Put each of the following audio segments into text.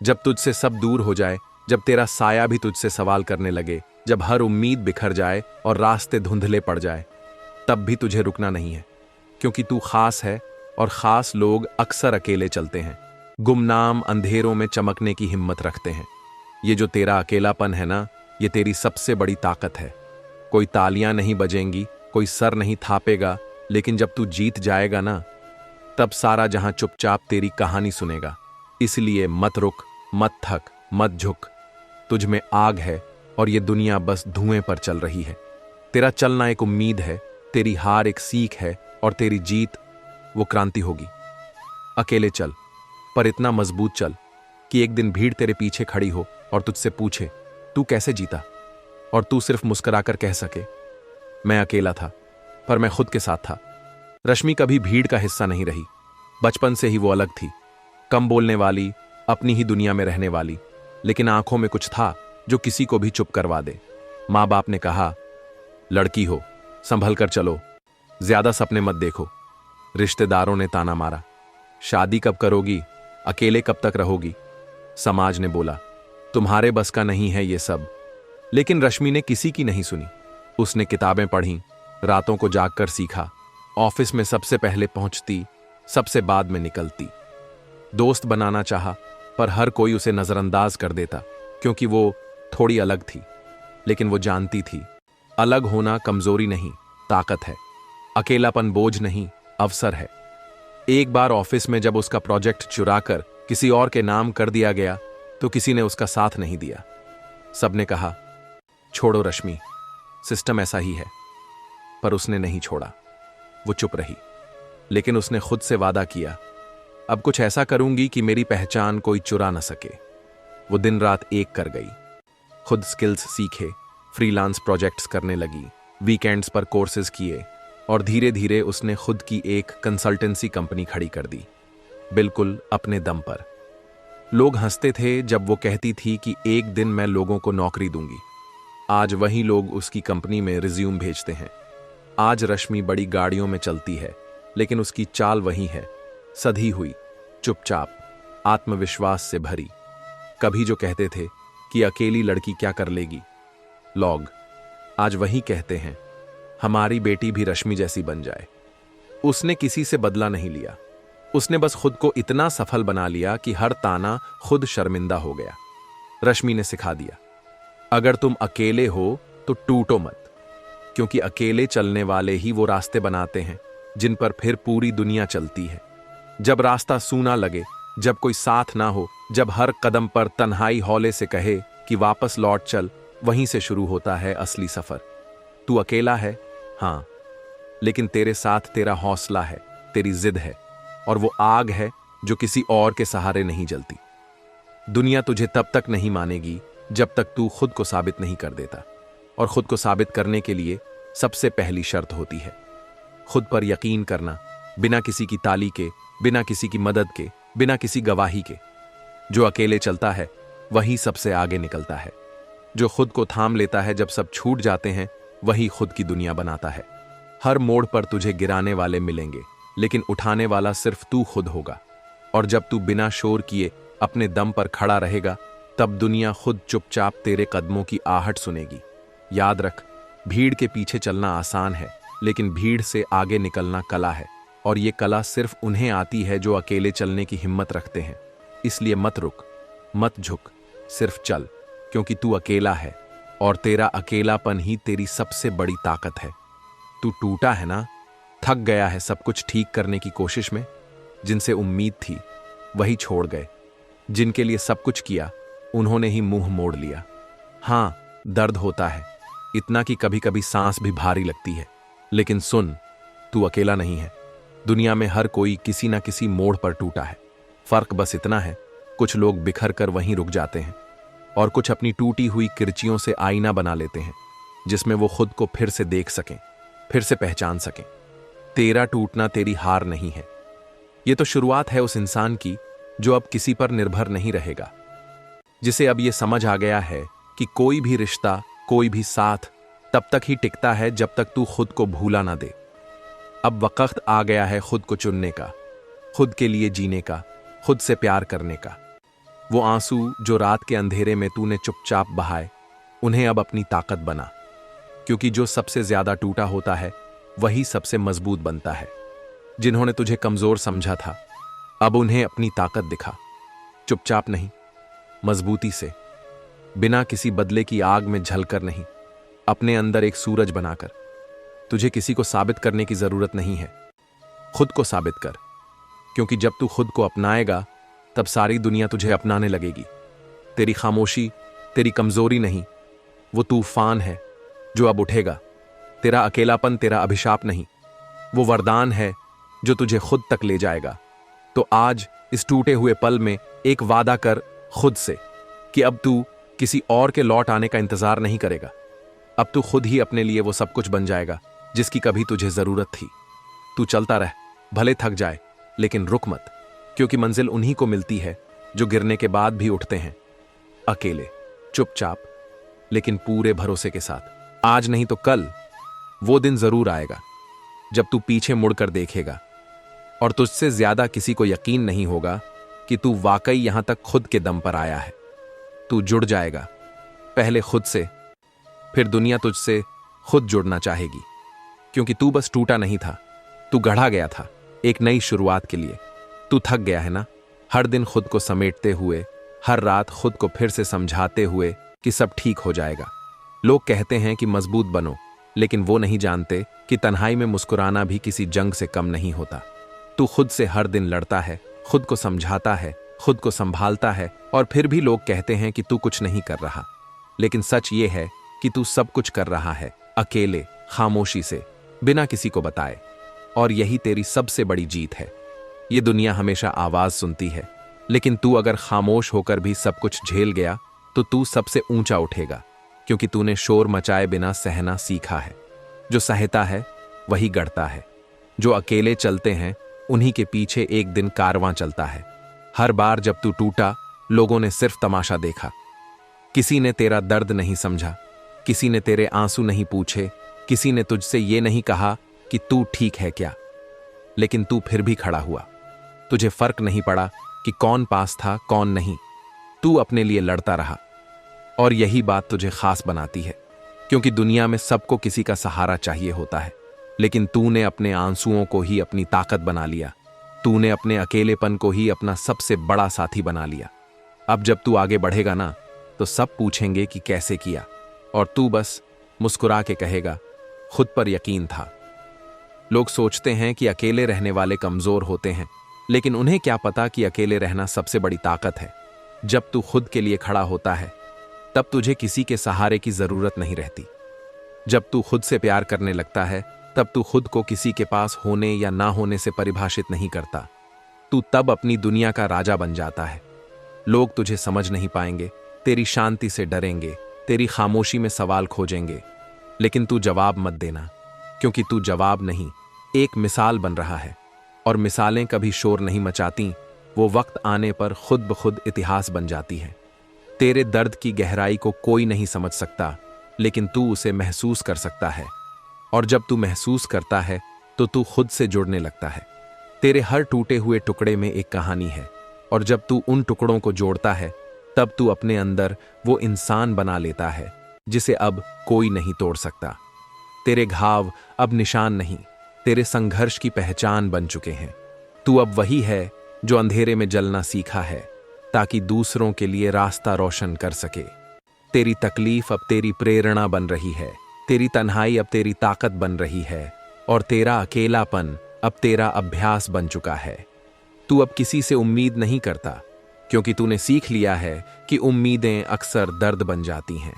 जब तुझसे सब दूर हो जाए, जब तेरा साया भी तुझसे सवाल करने लगे, जब हर उम्मीद बिखर जाए और रास्ते धुंधले पड़ जाए, तब भी तुझे रुकना नहीं है, क्योंकि तू खास है और खास लोग अक्सर अकेले चलते हैं, गुमनाम अंधेरों में चमकने की हिम्मत रखते हैं। ये जो तेरा अकेलापन है ना, ये तेरी सबसे बड़ी ताकत है। कोई तालियां नहीं बजेंगी, कोई सर नहीं थापेगा, लेकिन जब तू जीत जाएगा ना, तब सारा जहां चुपचाप तेरी कहानी सुनेगा। इसलिए मत रुक, मत थक, मत झुक। तुझ में आग है और ये दुनिया बस धुएं पर चल रही है। तेरा चलना एक उम्मीद है, तेरी हार एक सीख है और तेरी जीत वो क्रांति होगी। अकेले चल, पर इतना मजबूत चल कि एक दिन भीड़ तेरे पीछे खड़ी हो और तुझसे पूछे, तू कैसे जीता? और तू सिर्फ मुस्कुराकर कह सके, मैं अकेला था, पर मैं खुद के साथ था। रश्मि कभी भीड़ का हिस्सा नहीं रही। बचपन से ही वो अलग थी, कम बोलने वाली, अपनी ही दुनिया में रहने वाली, लेकिन आंखों में कुछ था जो किसी को भी चुप करवा दे। माँ बाप ने कहा, लड़की हो, संभल कर चलो, ज्यादा सपने मत देखो। रिश्तेदारों ने ताना मारा, शादी कब करोगी, अकेले कब तक रहोगी। समाज ने बोला, तुम्हारे बस का नहीं है ये सब। लेकिन रश्मि ने किसी की नहीं सुनी। उसने किताबें पढ़ी, रातों को जागकर सीखा, ऑफिस में सबसे पहले पहुंचती, सबसे बाद में निकलती। दोस्त बनाना चाहा, पर हर कोई उसे नजरअंदाज कर देता, क्योंकि वो थोड़ी अलग थी। लेकिन वो जानती थी, अलग होना कमजोरी नहीं, ताकत है। अकेलापन बोझ नहीं, अवसर है। एक बार ऑफिस में जब उसका प्रोजेक्ट चुराकर किसी और के नाम कर दिया गया, तो किसी ने उसका साथ नहीं दिया। सबने कहा, छोड़ो रश्मि, सिस्टम ऐसा ही है। पर उसने नहीं छोड़ा, वो चुप रही। लेकिन उसने खुद से वादा किया, अब कुछ ऐसा करूंगी कि मेरी पहचान कोई चुरा न सके। वो दिन रात एक कर गई, खुद स्किल्स सीखे, फ्रीलांस प्रोजेक्ट्स करने लगी, वीकेंड्स पर कोर्सेज किए, और धीरे धीरे उसने खुद की एक कंसल्टेंसी कंपनी खड़ी कर दी, बिल्कुल अपने दम पर। लोग हंसते थे जब वो कहती थी कि एक दिन मैं लोगों को नौकरी दूंगी। आज वही लोग उसकी कंपनी में रिज्यूम भेजते हैं। आज रश्मि बड़ी गाड़ियों में चलती है, लेकिन उसकी चाल वही है, सधी हुई, चुपचाप, आत्मविश्वास से भरी। कभी जो कहते थे कि अकेली लड़की क्या कर लेगी, लोग आज वही कहते हैं, हमारी बेटी भी रश्मि जैसी बन जाए। उसने किसी से बदला नहीं लिया, उसने बस खुद को इतना सफल बना लिया कि हर ताना खुद शर्मिंदा हो गया। रश्मि ने सिखा दिया, अगर तुम अकेले हो तो टूटो मत, क्योंकि अकेले चलने वाले ही वो रास्ते बनाते हैं जिन पर फिर पूरी दुनिया चलती है। जब रास्ता सूना लगे, जब कोई साथ ना हो, जब हर कदम पर तन्हाई हौले से कहे कि वापस लौट चल, वहीं से शुरू होता है असली सफर। तू अकेला है, हां, लेकिन तेरे साथ तेरा हौसला है, तेरी जिद है, और वो आग है जो किसी और के सहारे नहीं जलती। दुनिया तुझे तब तक नहीं मानेगी जब तक तू खुद को साबित नहीं कर देता, और खुद को साबित करने के लिए सबसे पहली शर्त होती है खुद पर यकीन करना, बिना किसी की ताली के, बिना किसी की मदद के, बिना किसी गवाही के। जो अकेले चलता है वही सबसे आगे निकलता है। जो खुद को थाम लेता है जब सब छूट जाते हैं, वही खुद की दुनिया बनाता है। हर मोड़ पर तुझे गिराने वाले मिलेंगे, लेकिन उठाने वाला सिर्फ तू खुद होगा। और जब तू बिना शोर किए अपने दम पर खड़ा रहेगा, तब दुनिया खुद चुपचाप तेरे कदमों की आहट सुनेगी। याद रख, भीड़ के पीछे चलना आसान है, लेकिन भीड़ से आगे निकलना कला है, और ये कला सिर्फ उन्हें आती है जो अकेले चलने की हिम्मत रखते हैं। इसलिए मत रुक, मत झुक, सिर्फ चल, क्योंकि तू अकेला है और तेरा अकेलापन ही तेरी सबसे बड़ी ताकत है। तू टूटा है ना, थक गया है सब कुछ ठीक करने की कोशिश में। जिनसे उम्मीद थी वही छोड़ गए, जिनके लिए सब कुछ किया उन्होंने ही मुंह मोड़ लिया। हां, दर्द होता है, इतना कि कभी कभी सांस भी भारी लगती है, लेकिन सुन, तू अकेला नहीं है। दुनिया में हर कोई किसी ना किसी मोड़ पर टूटा है। फर्क बस इतना है, कुछ लोग बिखर कर वहीं रुक जाते हैं, और कुछ अपनी टूटी हुई किरचियों से आईना बना लेते हैं, जिसमें वो खुद को फिर से देख सकें, फिर से पहचान सकें। तेरा टूटना तेरी हार नहीं है, ये तो शुरुआत है उस इंसान की जो अब किसी पर निर्भर नहीं रहेगा, जिसे अब ये समझ आ गया है कि कोई भी रिश्ता, कोई भी साथ तब तक ही टिकता है जब तक तू खुद को भूला ना दे। अब वक्त आ गया है खुद को चुनने का, खुद के लिए जीने का, खुद से प्यार करने का। वो आंसू जो रात के अंधेरे में तूने चुपचाप बहाए, उन्हें अब अपनी ताकत बना, क्योंकि जो सबसे ज्यादा टूटा होता है वही सबसे मजबूत बनता है। जिन्होंने तुझे कमजोर समझा था, अब उन्हें अपनी ताकत दिखा। चुपचाप नहीं, मजबूती से, बिना किसी बदले की आग में झलकर नहीं, अपने अंदर एक सूरज बनाकर। तुझे किसी को साबित करने की जरूरत नहीं है, खुद को साबित कर, क्योंकि जब तू खुद को अपनाएगा तब सारी दुनिया तुझे अपनाने लगेगी। तेरी खामोशी तेरी कमजोरी नहीं, वो तूफान है जो अब उठेगा। तेरा अकेलापन तेरा अभिशाप नहीं, वो वरदान है जो तुझे खुद तक ले जाएगा। तो आज इस टूटे हुए पल में एक वादा कर खुद से कि अब तू किसी और के लौट आने का इंतजार नहीं करेगा। अब तू खुद ही अपने लिए वो सब कुछ बन जाएगा जिसकी कभी तुझे जरूरत थी। तू चलता रह, भले थक जाए, लेकिन रुक मत, क्योंकि मंजिल उन्हीं को मिलती है जो गिरने के बाद भी उठते हैं, अकेले, चुपचाप, लेकिन पूरे भरोसे के साथ। आज नहीं तो कल वो दिन जरूर आएगा जब तू पीछे मुड़कर देखेगा और तुझसे ज्यादा किसी को यकीन नहीं होगा कि तू वाकई यहां तक खुद के दम पर आया है। तू जुड़ जाएगा, पहले खुद से, फिर दुनिया तुझसे खुद जुड़ना चाहेगी, क्योंकि तू बस टूटा नहीं था, तू गढ़ा गया था एक नई शुरुआत के लिए। तू थक गया है ना, हर दिन खुद को समेटते हुए, हर रात खुद को फिर से समझाते हुए कि सब ठीक हो जाएगा। लोग कहते हैं कि मजबूत बनो, लेकिन वो नहीं जानते कि तन्हाई में मुस्कुराना भी किसी जंग से कम नहीं होता। तू खुद से हर दिन लड़ता है, खुद को समझाता है, खुद को संभालता है, और फिर भी लोग कहते हैं कि तू कुछ नहीं कर रहा। लेकिन सच ये है कि तू सब कुछ कर रहा है, अकेले, खामोशी से, बिना किसी को बताए। और यही तेरी सबसे बड़ी जीत है। ये दुनिया हमेशा आवाज सुनती है, लेकिन तू अगर खामोश होकर भी सब कुछ झेल गया तो तू सबसे ऊंचा उठेगा, क्योंकि तूने शोर मचाए बिना सहना सीखा है। जो सहता है वही गढ़ता है। जो अकेले चलते हैं उन्हीं के पीछे एक दिन कारवां चलता है। हर बार जब तू टूटा, लोगों ने सिर्फ तमाशा देखा। किसी ने तेरा दर्द नहीं समझा, किसी ने तेरे आंसू नहीं पूछे, किसी ने तुझसे ये नहीं कहा कि तू ठीक है क्या। लेकिन तू फिर भी खड़ा हुआ। तुझे फर्क नहीं पड़ा कि कौन पास था कौन नहीं। तू अपने लिए लड़ता रहा, और यही बात तुझे खास बनाती है, क्योंकि दुनिया में सबको किसी का सहारा चाहिए होता है, लेकिन तूने अपने आंसुओं को ही अपनी ताकत बना लिया। तूने अपने अकेलेपन को ही अपना सबसे बड़ा साथी बना लिया। अब जब तू आगे बढ़ेगा ना, तो सब पूछेंगे कि कैसे किया, और तू बस मुस्कुरा के कहेगा, खुद पर यकीन था। लोग सोचते हैं कि अकेले रहने वाले कमजोर होते हैं, लेकिन उन्हें क्या पता कि अकेले रहना सबसे बड़ी ताकत है। जब तू खुद के लिए खड़ा होता है, तब तुझे किसी के सहारे की जरूरत नहीं रहती। जब तू खुद से प्यार करने लगता है, तब तू खुद को किसी के पास होने या ना होने से परिभाषित नहीं करता। तू तब अपनी दुनिया का राजा बन जाता है। लोग तुझे समझ नहीं पाएंगे, तेरी शांति से डरेंगे, तेरी खामोशी में सवाल खोजेंगे, लेकिन तू जवाब मत देना, क्योंकि तू जवाब नहीं, एक मिसाल बन रहा है। और मिसालें कभी शोर नहीं मचाती, वो वक्त आने पर खुद ब खुद इतिहास बन जाती है। तेरे दर्द की गहराई को कोई नहीं समझ सकता, लेकिन तू उसे महसूस कर सकता है। और जब तू महसूस करता है तो तू खुद से जुड़ने लगता है। तेरे हर टूटे हुए टुकड़े में एक कहानी है, और जब तू उन टुकड़ों को जोड़ता है, तब तू अपने अंदर वो इंसान बना लेता है जिसे अब कोई नहीं तोड़ सकता। तेरे घाव अब निशान नहीं, तेरे संघर्ष की पहचान बन चुके हैं। तू अब वही है जो अंधेरे में जलना सीखा है, ताकि दूसरों के लिए रास्ता रोशन कर सके। तेरी तकलीफ अब तेरी प्रेरणा बन रही है, तेरी तन्हाई अब तेरी ताकत बन रही है, और तेरा अकेलापन अब तेरा अभ्यास बन चुका है। तू अब किसी से उम्मीद नहीं करता, क्योंकि तूने सीख लिया है कि उम्मीदें अक्सर दर्द बन जाती हैं।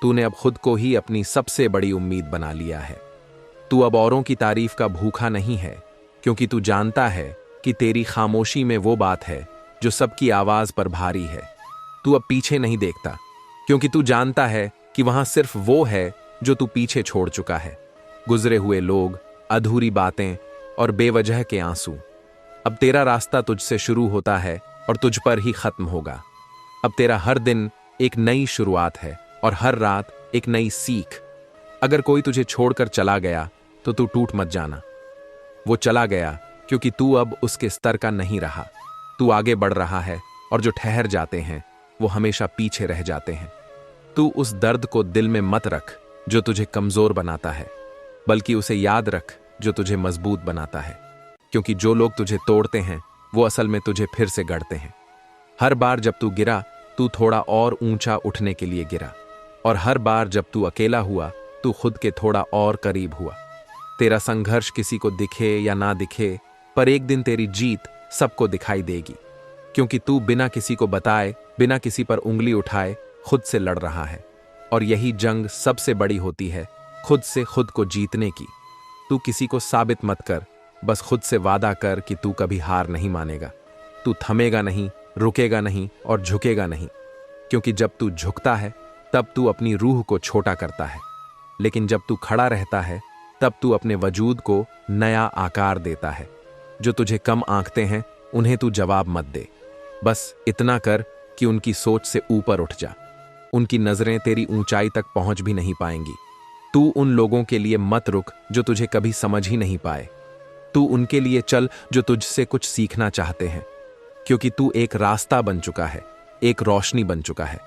तूने अब खुद को ही अपनी सबसे बड़ी उम्मीद बना लिया है। तू अब औरों की तारीफ का भूखा नहीं है, क्योंकि तू जानता है कि तेरी खामोशी में वो बात है जो सबकी आवाज पर भारी है। तू अब पीछे नहीं देखता, क्योंकि तू जानता है कि वहां सिर्फ वो है जो तू पीछे छोड़ चुका है। गुजरे हुए लोग, अधूरी बातें और बेवजह के आंसू। अब तेरा रास्ता तुझसे शुरू होता है और तुझ पर ही खत्म होगा। अब तेरा हर दिन एक नई शुरुआत है, और हर रात एक नई सीख। अगर कोई तुझे छोड़कर चला गया तो तू टूट मत जाना। वो चला गया क्योंकि तू अब उसके स्तर का नहीं रहा। तू आगे बढ़ रहा है, और जो ठहर जाते हैं वो हमेशा पीछे रह जाते हैं। तू उस दर्द को दिल में मत रख जो तुझे कमजोर बनाता है, बल्कि उसे याद रख जो तुझे मजबूत बनाता है। क्योंकि जो लोग तुझे तोड़ते हैं वो असल में तुझे फिर से गढ़ते हैं। हर बार जब तू गिरा, तू थोड़ा और ऊंचा उठने के लिए गिरा, और हर बार जब तू अकेला हुआ, तू खुद के थोड़ा और करीब हुआ। तेरा संघर्ष किसी को दिखे या ना दिखे, पर एक दिन तेरी जीत सबको दिखाई देगी, क्योंकि तू बिना किसी को बताए, बिना किसी पर उंगली उठाए खुद से लड़ रहा है। और यही जंग सबसे बड़ी होती है, खुद से खुद को जीतने की। तू किसी को साबित मत कर, बस खुद से वादा कर कि तू कभी हार नहीं मानेगा। तू थमेगा नहीं, रुकेगा नहीं और झुकेगा नहीं, क्योंकि जब तू झुकता है तब तू अपनी रूह को छोटा करता है, लेकिन जब तू खड़ा रहता है तब तू अपने वजूद को नया आकार देता है। जो तुझे कम आंकते हैं उन्हें तू जवाब मत दे, बस इतना कर कि उनकी सोच से ऊपर उठ जा। उनकी नजरें तेरी ऊंचाई तक पहुंच भी नहीं पाएंगी। तू उन लोगों के लिए मत रुक जो तुझे कभी समझ ही नहीं पाए। तू उनके लिए चल जो तुझसे कुछ सीखना चाहते हैं, क्योंकि तू एक रास्ता बन चुका है, एक रोशनी बन चुका है।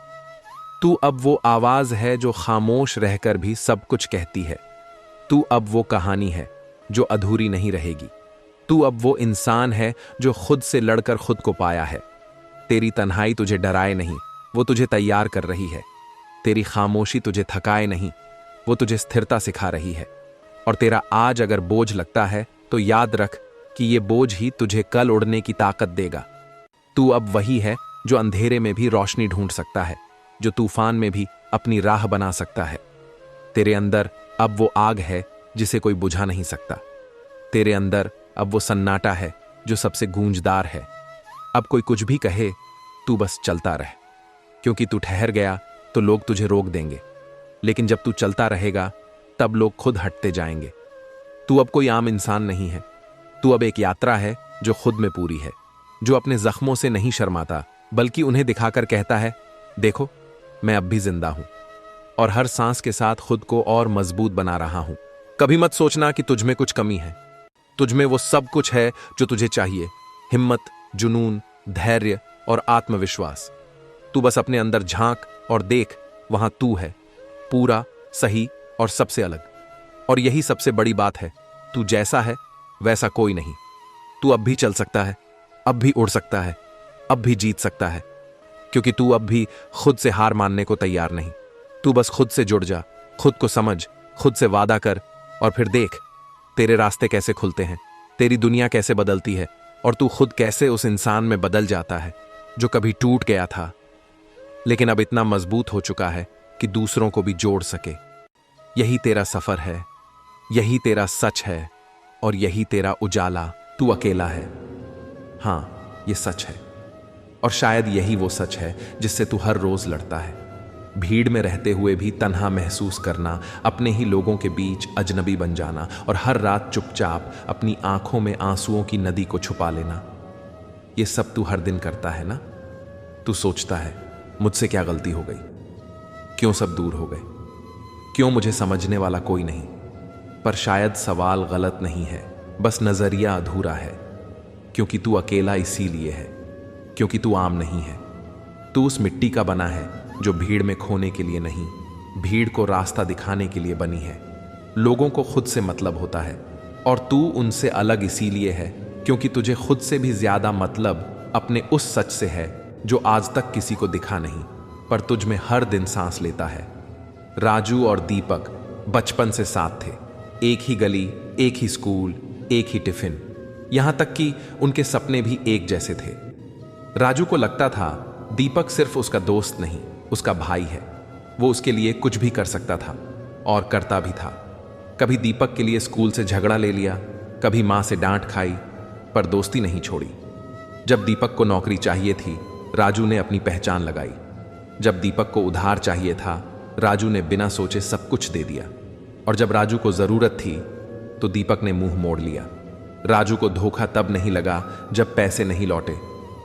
तू अब वो आवाज है जो खामोश रहकर भी सब कुछ कहती है। तू अब वो कहानी है जो अधूरी नहीं रहेगी। तू अब वो इंसान है जो खुद से लड़कर खुद को पाया है। तेरी तन्हाई तुझे डराए नहीं, वो तुझे तैयार कर रही है। तेरी खामोशी तुझे थकाए नहीं, वो तुझे स्थिरता सिखा रही है। और तेरा आज अगर बोझ लगता है तो याद रख कि ये बोझ ही तुझे कल उड़ने की ताकत देगा। तू अब वही है जो अंधेरे में भी रोशनी ढूंढ सकता है, जो तूफान में भी अपनी राह बना सकता है। तेरे अंदर अब वो आग है जिसे कोई बुझा नहीं सकता। तेरे अंदर अब वो सन्नाटा है जो सबसे गूंजदार है। अब कोई कुछ भी कहे, तू बस चलता रह, क्योंकि तू ठहर गया तो लोग तुझे रोक देंगे, लेकिन जब तू चलता रहेगा तब लोग खुद हटते जाएंगे। तू अब कोई आम इंसान नहीं है, तू अब एक यात्रा है जो खुद में पूरी है, जो अपने जख्मों से नहीं शर्माता, बल्कि उन्हें दिखाकर कहता है, देखो मैं अब भी जिंदा हूं, और हर सांस के साथ खुद को और मजबूत बना रहा हूं। कभी मत सोचना कि तुझ में कुछ कमी है। तुझ में वो सब कुछ है जो तुझे चाहिए, हिम्मत, जुनून, धैर्य और आत्मविश्वास। तू बस अपने अंदर झांक और देख, वहां तू है, पूरा, सही और सबसे अलग। और यही सबसे बड़ी बात है, तू जैसा है वैसा कोई नहीं। तू अब भी चल सकता है, अब भी उड़ सकता है, अब भी जीत सकता है, क्योंकि तू अब भी खुद से हार मानने को तैयार नहीं। तू बस खुद से जुड़ जा, खुद को समझ, खुद से वादा कर, और फिर देख तेरे रास्ते कैसे खुलते हैं, तेरी दुनिया कैसे बदलती है, और तू खुद कैसे उस इंसान में बदल जाता है जो कभी टूट गया था, लेकिन अब इतना मजबूत हो चुका है कि दूसरों को भी जोड़ सके। यही तेरा सफर है, यही तेरा सच है, और यही तेरा उजाला। तू अकेला है, हाँ ये सच है, और शायद यही वो सच है जिससे तू हर रोज लड़ता है। भीड़ में रहते हुए भी तन्हा महसूस करना, अपने ही लोगों के बीच अजनबी बन जाना, और हर रात चुपचाप अपनी आंखों में आंसुओं की नदी को छुपा लेना, ये सब तू हर दिन करता है ना। तू सोचता है, मुझसे क्या गलती हो गई, क्यों सब दूर हो गए, क्यों मुझे समझने वाला कोई नहीं। पर शायद सवाल गलत नहीं है, बस नजरिया अधूरा है, क्योंकि तू अकेला इसीलिए है, क्योंकि तू आम नहीं है। तू उस मिट्टी का बना है जो भीड़ में खोने के लिए नहीं, भीड़ को रास्ता दिखाने के लिए बनी है। लोगों को खुद से मतलब होता है, और तू उनसे अलग इसीलिए है क्योंकि तुझे खुद से भी ज्यादा मतलब अपने उस सच से है जो आज तक किसी को दिखा नहीं, पर तुझ में हर दिन सांस लेता है। राजू और दीपक बचपन से साथ थे, एक ही गली, एक ही स्कूल, एक ही टिफिन, यहां तक कि उनके सपने भी एक जैसे थे। राजू को लगता था दीपक सिर्फ उसका दोस्त नहीं, उसका भाई है। वो उसके लिए कुछ भी कर सकता था, और करता भी था। कभी दीपक के लिए स्कूल से झगड़ा ले लिया, कभी मां से डांट खाई, पर दोस्ती नहीं छोड़ी। जब दीपक को नौकरी चाहिए थी, राजू ने अपनी पहचान लगाई। जब दीपक को उधार चाहिए था, राजू ने बिना सोचे सब कुछ दे दिया। और जब राजू को जरूरत थी तो दीपक ने मुंह मोड़ लिया। राजू को धोखा तब नहीं लगा जब पैसे नहीं लौटे,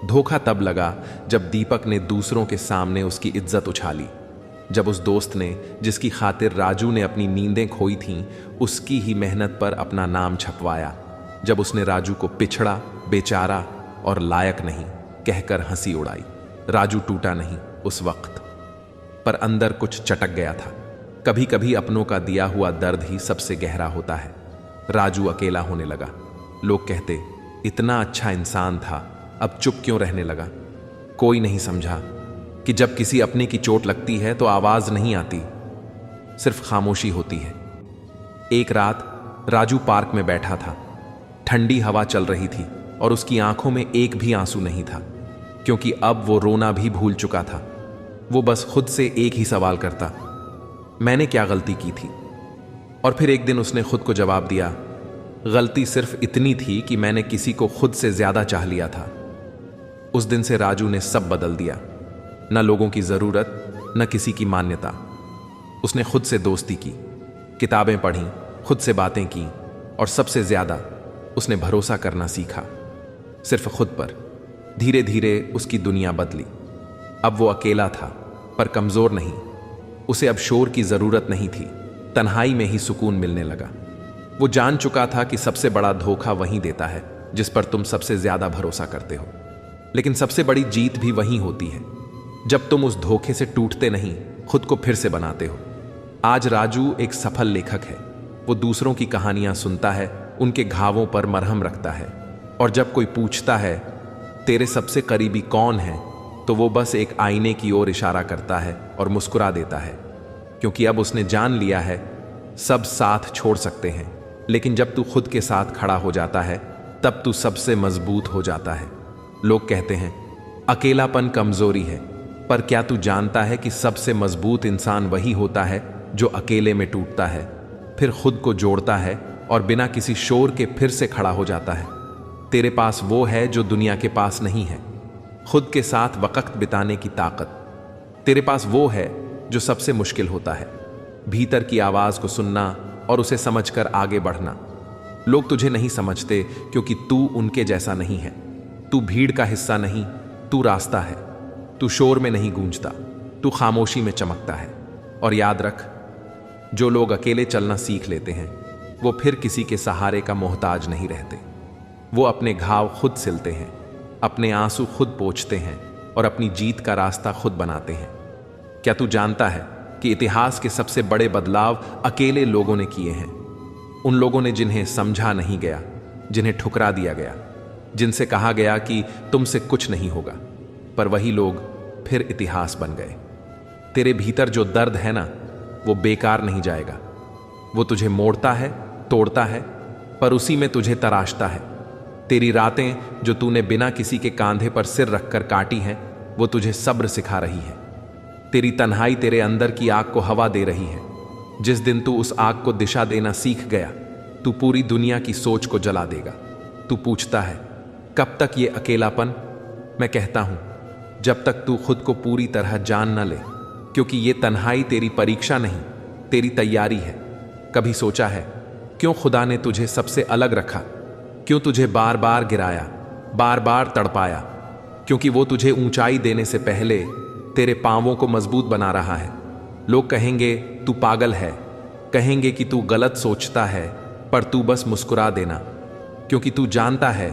धोखा तब लगा जब दीपक ने दूसरों के सामने उसकी इज्जत उछाली। जब उस दोस्त ने, जिसकी खातिर राजू ने अपनी नींदें खोई थीं, उसकी ही मेहनत पर अपना नाम छपवाया। जब उसने राजू को पिछड़ा, बेचारा और लायक नहीं कहकर हंसी उड़ाई। राजू टूटा नहीं उस वक्त, पर अंदर कुछ चटक गया था। कभी कभी अपनों का दिया हुआ दर्द ही सबसे गहरा होता है। राजू अकेला होने लगा। लोग कहते, इतना अच्छा इंसान था, अब चुप क्यों रहने लगा। कोई नहीं समझा कि जब किसी अपने की चोट लगती है तो आवाज नहीं आती, सिर्फ खामोशी होती है। एक रात राजू पार्क में बैठा था। ठंडी हवा चल रही थी और उसकी आंखों में एक भी आंसू नहीं था, क्योंकि अब वो रोना भी भूल चुका था। वो बस खुद से एक ही सवाल करता, मैंने क्या गलती की थी। और फिर एक दिन उसने खुद को जवाब दिया, गलती सिर्फ इतनी थी कि मैंने किसी को खुद से ज्यादा चाह लिया था। उस दिन से राजू ने सब बदल दिया, न लोगों की जरूरत, न किसी की मान्यता। उसने खुद से दोस्ती की, किताबें पढ़ी, खुद से बातें की, और सबसे ज्यादा उसने भरोसा करना सीखा, सिर्फ खुद पर। धीरे धीरे उसकी दुनिया बदली। अब वो अकेला था, पर कमजोर नहीं। उसे अब शोर की जरूरत नहीं थी, तन्हाई में ही सुकून मिलने लगा। वो जान चुका था कि सबसे बड़ा धोखा वही देता है जिस पर तुम सबसे ज्यादा भरोसा करते हो, लेकिन सबसे बड़ी जीत भी वही होती है जब तुम उस धोखे से टूटते नहीं, खुद को फिर से बनाते हो। आज राजू एक सफल लेखक है। वो दूसरों की कहानियां सुनता है, उनके घावों पर मरहम रखता है, और जब कोई पूछता है तेरे सबसे करीबी कौन है, तो वो बस एक आईने की ओर इशारा करता है और मुस्कुरा देता है, क्योंकि अब उसने जान लिया है सब साथ छोड़ सकते हैं, लेकिन जब तू खुद के साथ खड़ा हो जाता है तब तू सबसे मजबूत हो जाता है। लोग कहते हैं अकेलापन कमजोरी है, पर क्या तू जानता है कि सबसे मजबूत इंसान वही होता है जो अकेले में टूटता है, फिर खुद को जोड़ता है और बिना किसी शोर के फिर से खड़ा हो जाता है। तेरे पास वो है जो दुनिया के पास नहीं है, खुद के साथ वक्त बिताने की ताकत। तेरे पास वो है जो सबसे मुश्किल होता है, भीतर की आवाज को सुनना और उसे समझकर आगे बढ़ना। लोग तुझे नहीं समझते क्योंकि तू उनके जैसा नहीं है। तू भीड़ का हिस्सा नहीं, तू रास्ता है। तू शोर में नहीं गूंजता, तू खामोशी में चमकता है। और याद रख, जो लोग अकेले चलना सीख लेते हैं वो फिर किसी के सहारे का मोहताज नहीं रहते। वो अपने घाव खुद सिलते हैं, अपने आंसू खुद पोंछते हैं और अपनी जीत का रास्ता खुद बनाते हैं। क्या तू जानता है कि इतिहास के सबसे बड़े बदलाव अकेले लोगों ने किए हैं? उन लोगों ने जिन्हें समझा नहीं गया, जिन्हें ठुकरा दिया गया, जिनसे कहा गया कि तुमसे कुछ नहीं होगा, पर वही लोग फिर इतिहास बन गए। तेरे भीतर जो दर्द है ना, वो बेकार नहीं जाएगा। वो तुझे मोड़ता है, तोड़ता है, पर उसी में तुझे तराशता है। तेरी रातें जो तूने बिना किसी के कांधे पर सिर रखकर काटी हैं, वो तुझे सब्र सिखा रही है। तेरी तन्हाई तेरे अंदर की आग को हवा दे रही है। जिस दिन तू उस आग को दिशा देना सीख गया, तू पूरी दुनिया की सोच को जला देगा। तू पूछता है कब तक ये अकेलापन? मैं कहता हूं, जब तक तू खुद को पूरी तरह जान न ले, क्योंकि ये तन्हाई तेरी परीक्षा नहीं, तेरी तैयारी है। कभी सोचा है क्यों खुदा ने तुझे सबसे अलग रखा? क्यों तुझे बार बार गिराया, बार बार तड़पाया? क्योंकि वो तुझे ऊंचाई देने से पहले तेरे पांवों को मजबूत बना रहा है। लोग कहेंगे तू पागल है, कहेंगे कि तू गलत सोचता है, पर तू बस मुस्कुरा देना, क्योंकि तू जानता है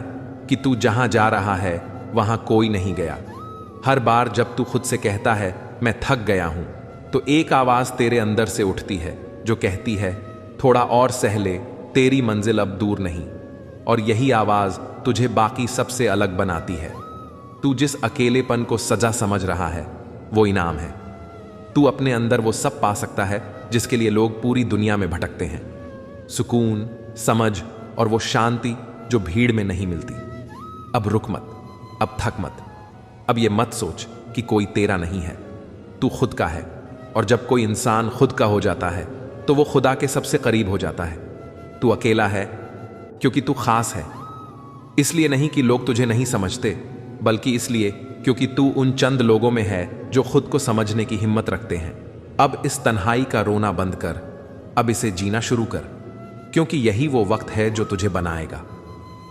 कि तू जहां जा रहा है वहां कोई नहीं गया। हर बार जब तू खुद से कहता है मैं थक गया हूं, तो एक आवाज तेरे अंदर से उठती है जो कहती है थोड़ा और सह ले, तेरी मंजिल अब दूर नहीं। और यही आवाज तुझे बाकी सबसे अलग बनाती है। तू जिस अकेलेपन को सजा समझ रहा है वो इनाम है। तू अपने अंदर वो सब पा सकता है जिसके लिए लोग पूरी दुनिया में भटकते हैं। सुकून, समझ और वो शांति जो भीड़ में नहीं मिलती। अब रुक मत, अब थक मत। अब ये मत सोच कि कोई तेरा नहीं है, तू खुद का है। और जब कोई इंसान खुद का हो जाता है तो वो खुदा के सबसे करीब हो जाता है। तू अकेला है क्योंकि तू खास है, इसलिए नहीं कि लोग तुझे नहीं समझते, बल्कि इसलिए क्योंकि तू उन चंद लोगों में है जो खुद को समझने की हिम्मत रखते हैं। अब इस तन्हाई का रोना बंद कर, अब इसे जीना शुरू कर, क्योंकि यही वो वक्त है जो तुझे बनाएगा।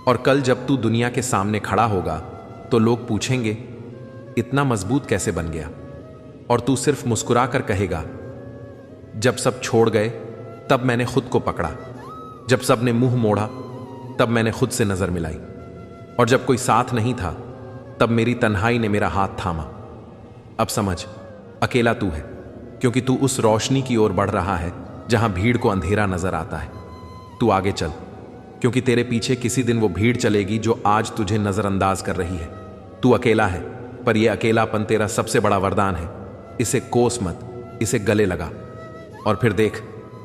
और कल जब तू दुनिया के सामने खड़ा होगा तो लोग पूछेंगे इतना मजबूत कैसे बन गया? और तू सिर्फ मुस्कुरा कर कहेगा जब सब छोड़ गए तब मैंने खुद को पकड़ा, जब सब ने मुंह मोड़ा तब मैंने खुद से नजर मिलाई, और जब कोई साथ नहीं था तब मेरी तन्हाई ने मेरा हाथ थामा। अब समझ, अकेला तू है, क्योंकि तू उस रोशनी की ओर बढ़ रहा है जहां भीड़ को अंधेरा नजर आता है। तू आगे चल, क्योंकि तेरे पीछे किसी दिन वो भीड़ चलेगी जो आज तुझे नजरअंदाज कर रही है। तू अकेला है, पर यह अकेलापन तेरा सबसे बड़ा वरदान है। इसे कोस मत, इसे गले लगा, और फिर देख,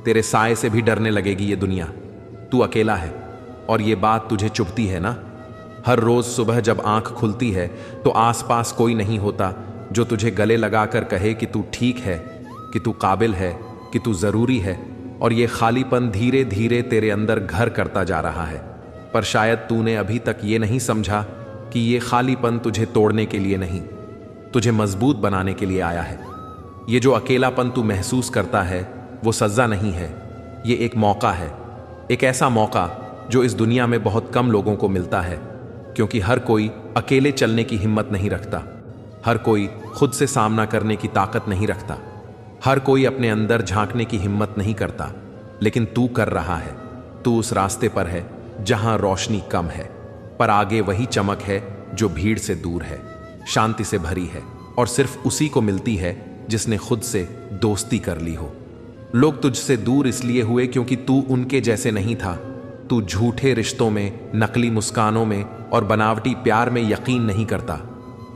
तेरे साए से भी डरने लगेगी ये दुनिया। तू अकेला है, और ये बात तुझे चुभती है ना? हर रोज सुबह जब आंख खुलती है तो आसपास कोई नहीं होता जो तुझे गले लगाकर कहे कि तू ठीक है, कि तू काबिल है, कि तू जरूरी है, और ये खालीपन धीरे धीरे तेरे अंदर घर करता जा रहा है। पर शायद तूने अभी तक ये नहीं समझा कि ये खालीपन तुझे तोड़ने के लिए नहीं, तुझे मजबूत बनाने के लिए आया है। ये जो अकेलापन तू महसूस करता है वो सजा नहीं है, ये एक मौका है, एक ऐसा मौका जो इस दुनिया में बहुत कम लोगों को मिलता है, क्योंकि हर कोई अकेले चलने की हिम्मत नहीं रखता, हर कोई खुद से सामना करने की ताकत नहीं रखता, हर कोई अपने अंदर झांकने की हिम्मत नहीं करता। लेकिन तू कर रहा है। तू उस रास्ते पर है जहां रोशनी कम है, पर आगे वही चमक है जो भीड़ से दूर है, शांति से भरी है, और सिर्फ उसी को मिलती है जिसने खुद से दोस्ती कर ली हो। लोग तुझसे दूर इसलिए हुए क्योंकि तू उनके जैसे नहीं था। तू झूठे रिश्तों में, नकली मुस्कानों में और बनावटी प्यार में यकीन नहीं करता।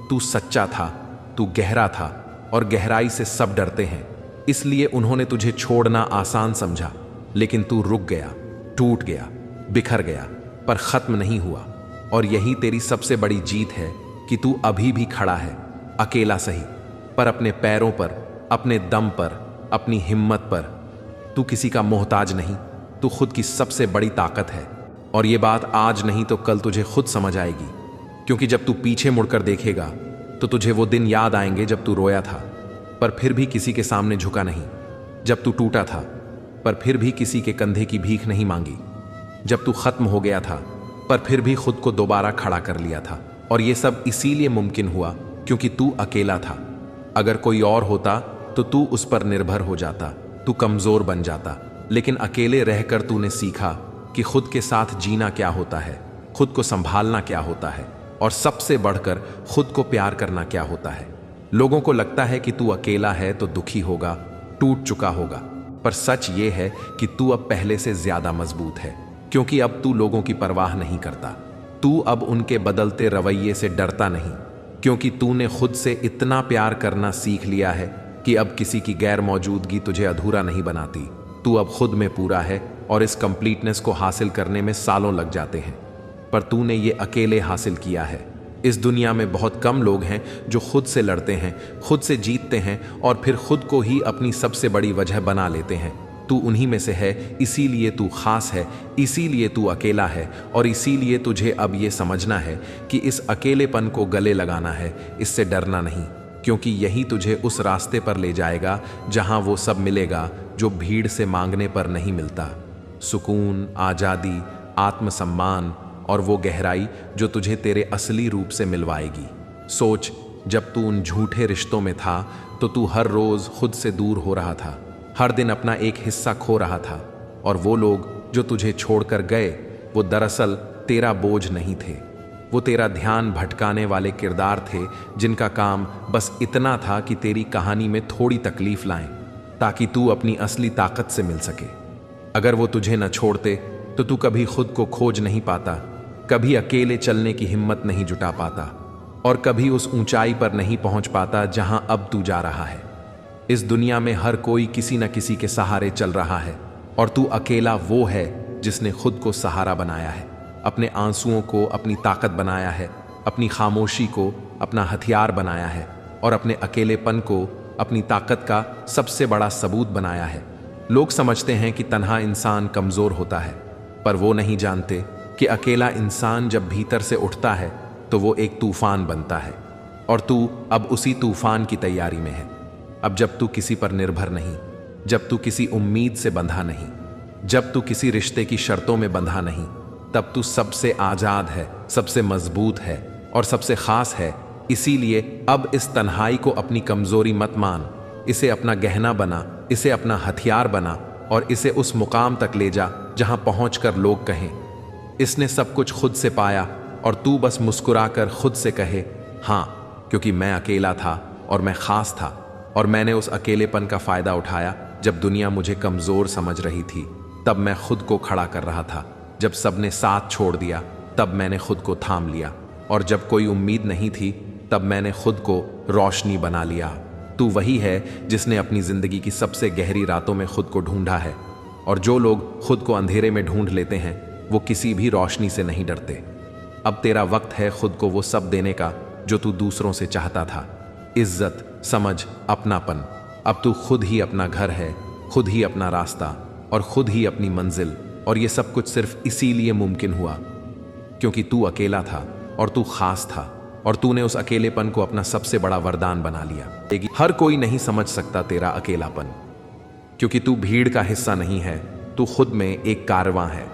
तू सच्चा था, तू गहरा था, और गहराई से सब डरते हैं, इसलिए उन्होंने तुझे छोड़ना आसान समझा। लेकिन तू रुक गया, टूट गया, बिखर गया, पर खत्म नहीं हुआ। और यही तेरी सबसे बड़ी जीत है कि तू अभी भी खड़ा है, अकेला सही, पर अपने पैरों पर, अपने दम पर, अपनी हिम्मत पर। तू किसी का मोहताज नहीं, तू खुद की सबसे बड़ी ताकत है। और ये बात आज नहीं तो कल तुझे खुद समझ आएगी, क्योंकि जब तू पीछे मुड़कर देखेगा तो तुझे वो दिन याद आएंगे जब तू रोया था, पर फिर भी किसी के सामने झुका नहीं, जब तू टूटा था, पर फिर भी किसी के कंधे की भीख नहीं मांगी, जब तू खत्म हो गया था, पर फिर भी खुद को दोबारा खड़ा कर लिया था। और ये सब इसीलिए मुमकिन हुआ क्योंकि तू अकेला था। अगर कोई और होता तो तू उस पर निर्भर हो जाता, तू कमजोर बन जाता। लेकिन अकेले रहकर तूने सीखा कि खुद के साथ जीना क्या होता है, खुद को संभालना क्या होता है, और सबसे बढ़कर खुद को प्यार करना क्या होता है। लोगों को लगता है कि तू अकेला है तो दुखी होगा, टूट चुका होगा, पर सच ये है कि तू अब पहले से ज्यादा मजबूत है, क्योंकि अब तू लोगों की परवाह नहीं करता। तू अब उनके बदलते रवैये से डरता नहीं, क्योंकि तूने खुद से इतना प्यार करना सीख लिया है कि अब किसी की गैर मौजूदगी तुझे अधूरा नहीं बनाती। तू अब खुद में पूरा है, और इस कंप्लीटनेस को हासिल करने में सालों लग जाते हैं, पर तूने ये अकेले हासिल किया है। इस दुनिया में बहुत कम लोग हैं जो खुद से लड़ते हैं, खुद से जीतते हैं, और फिर खुद को ही अपनी सबसे बड़ी वजह बना लेते हैं। तू उन्हीं में से है, इसीलिए तू खास है, इसीलिए तू अकेला है, और इसीलिए तुझे अब ये समझना है कि इस अकेलेपन को गले लगाना है, इससे डरना नहीं, क्योंकि यही तुझे उस रास्ते पर ले जाएगा जहां वो सब मिलेगा जो भीड़ से मांगने पर नहीं मिलता। सुकून, आज़ादी, आत्मसम्मान, और वो गहराई जो तुझे तेरे असली रूप से मिलवाएगी। सोच, जब तू उन झूठे रिश्तों में था तो तू हर रोज खुद से दूर हो रहा था, हर दिन अपना एक हिस्सा खो रहा था, और वो लोग जो तुझे छोड़कर गए वो दरअसल तेरा बोझ नहीं थे, वो तेरा ध्यान भटकाने वाले किरदार थे जिनका काम बस इतना था कि तेरी कहानी में थोड़ी तकलीफ लाएं, ताकि तू अपनी असली ताकत से मिल सके। अगर वो तुझे न छोड़ते तो तू कभी खुद को खोज नहीं पाता, कभी अकेले चलने की हिम्मत नहीं जुटा पाता, और कभी उस ऊंचाई पर नहीं पहुंच पाता जहां अब तू जा रहा है। इस दुनिया में हर कोई किसी न किसी के सहारे चल रहा है, और तू अकेला वो है जिसने खुद को सहारा बनाया है, अपने आंसुओं को अपनी ताकत बनाया है, अपनी खामोशी को अपना हथियार बनाया है, और अपने अकेलेपन को अपनी ताकत का सबसे बड़ा सबूत बनाया है। लोग समझते हैं कि तन्हा इंसान कमजोर होता है, पर वो नहीं जानते कि अकेला इंसान जब भीतर से उठता है तो वो एक तूफान बनता है, और तू अब उसी तूफान की तैयारी में है। अब जब तू किसी पर निर्भर नहीं, जब तू किसी उम्मीद से बंधा नहीं, जब तू किसी रिश्ते की शर्तों में बंधा नहीं, तब तू सबसे आजाद है, सबसे मजबूत है, और सबसे खास है। इसीलिए अब इस तन्हाई को अपनी कमजोरी मत मान, इसे अपना गहना बना, इसे अपना हथियार बना, और इसे उस मुकाम तक ले जा जहां पहुंचकर लोग कहें, इसने सब कुछ खुद से पाया, और तू बस मुस्कुराकर खुद से कहे, हाँ, क्योंकि मैं अकेला था और मैं खास था, और मैंने उस अकेलेपन का फायदा उठाया। जब दुनिया मुझे कमजोर समझ रही थी तब मैं खुद को खड़ा कर रहा था। जब सबने साथ छोड़ दिया तब मैंने खुद को थाम लिया, और जब कोई उम्मीद नहीं थी तब मैंने खुद को रोशनी बना लिया। तू वही है जिसने अपनी जिंदगी की सबसे गहरी रातों में खुद को ढूंढा है, और जो लोग खुद को अंधेरे में ढूंढ लेते हैं वो किसी भी रोशनी से नहीं डरते। अब तेरा वक्त है खुद को वो सब देने का जो तू दूसरों से चाहता था। इज्जत, समझ, अपनापन। अब तू खुद ही अपना घर है, खुद ही अपना रास्ता और खुद ही अपनी मंजिल। और ये सब कुछ सिर्फ इसीलिए मुमकिन हुआ क्योंकि तू अकेला था और तू खास था, और तूने उस अकेलेपन को अपना सबसे बड़ा वरदान बना लिया। हर कोई नहीं समझ सकता तेरा अकेलापन, क्योंकि तू भीड़ का हिस्सा नहीं है, तू खुद में एक कारवां है।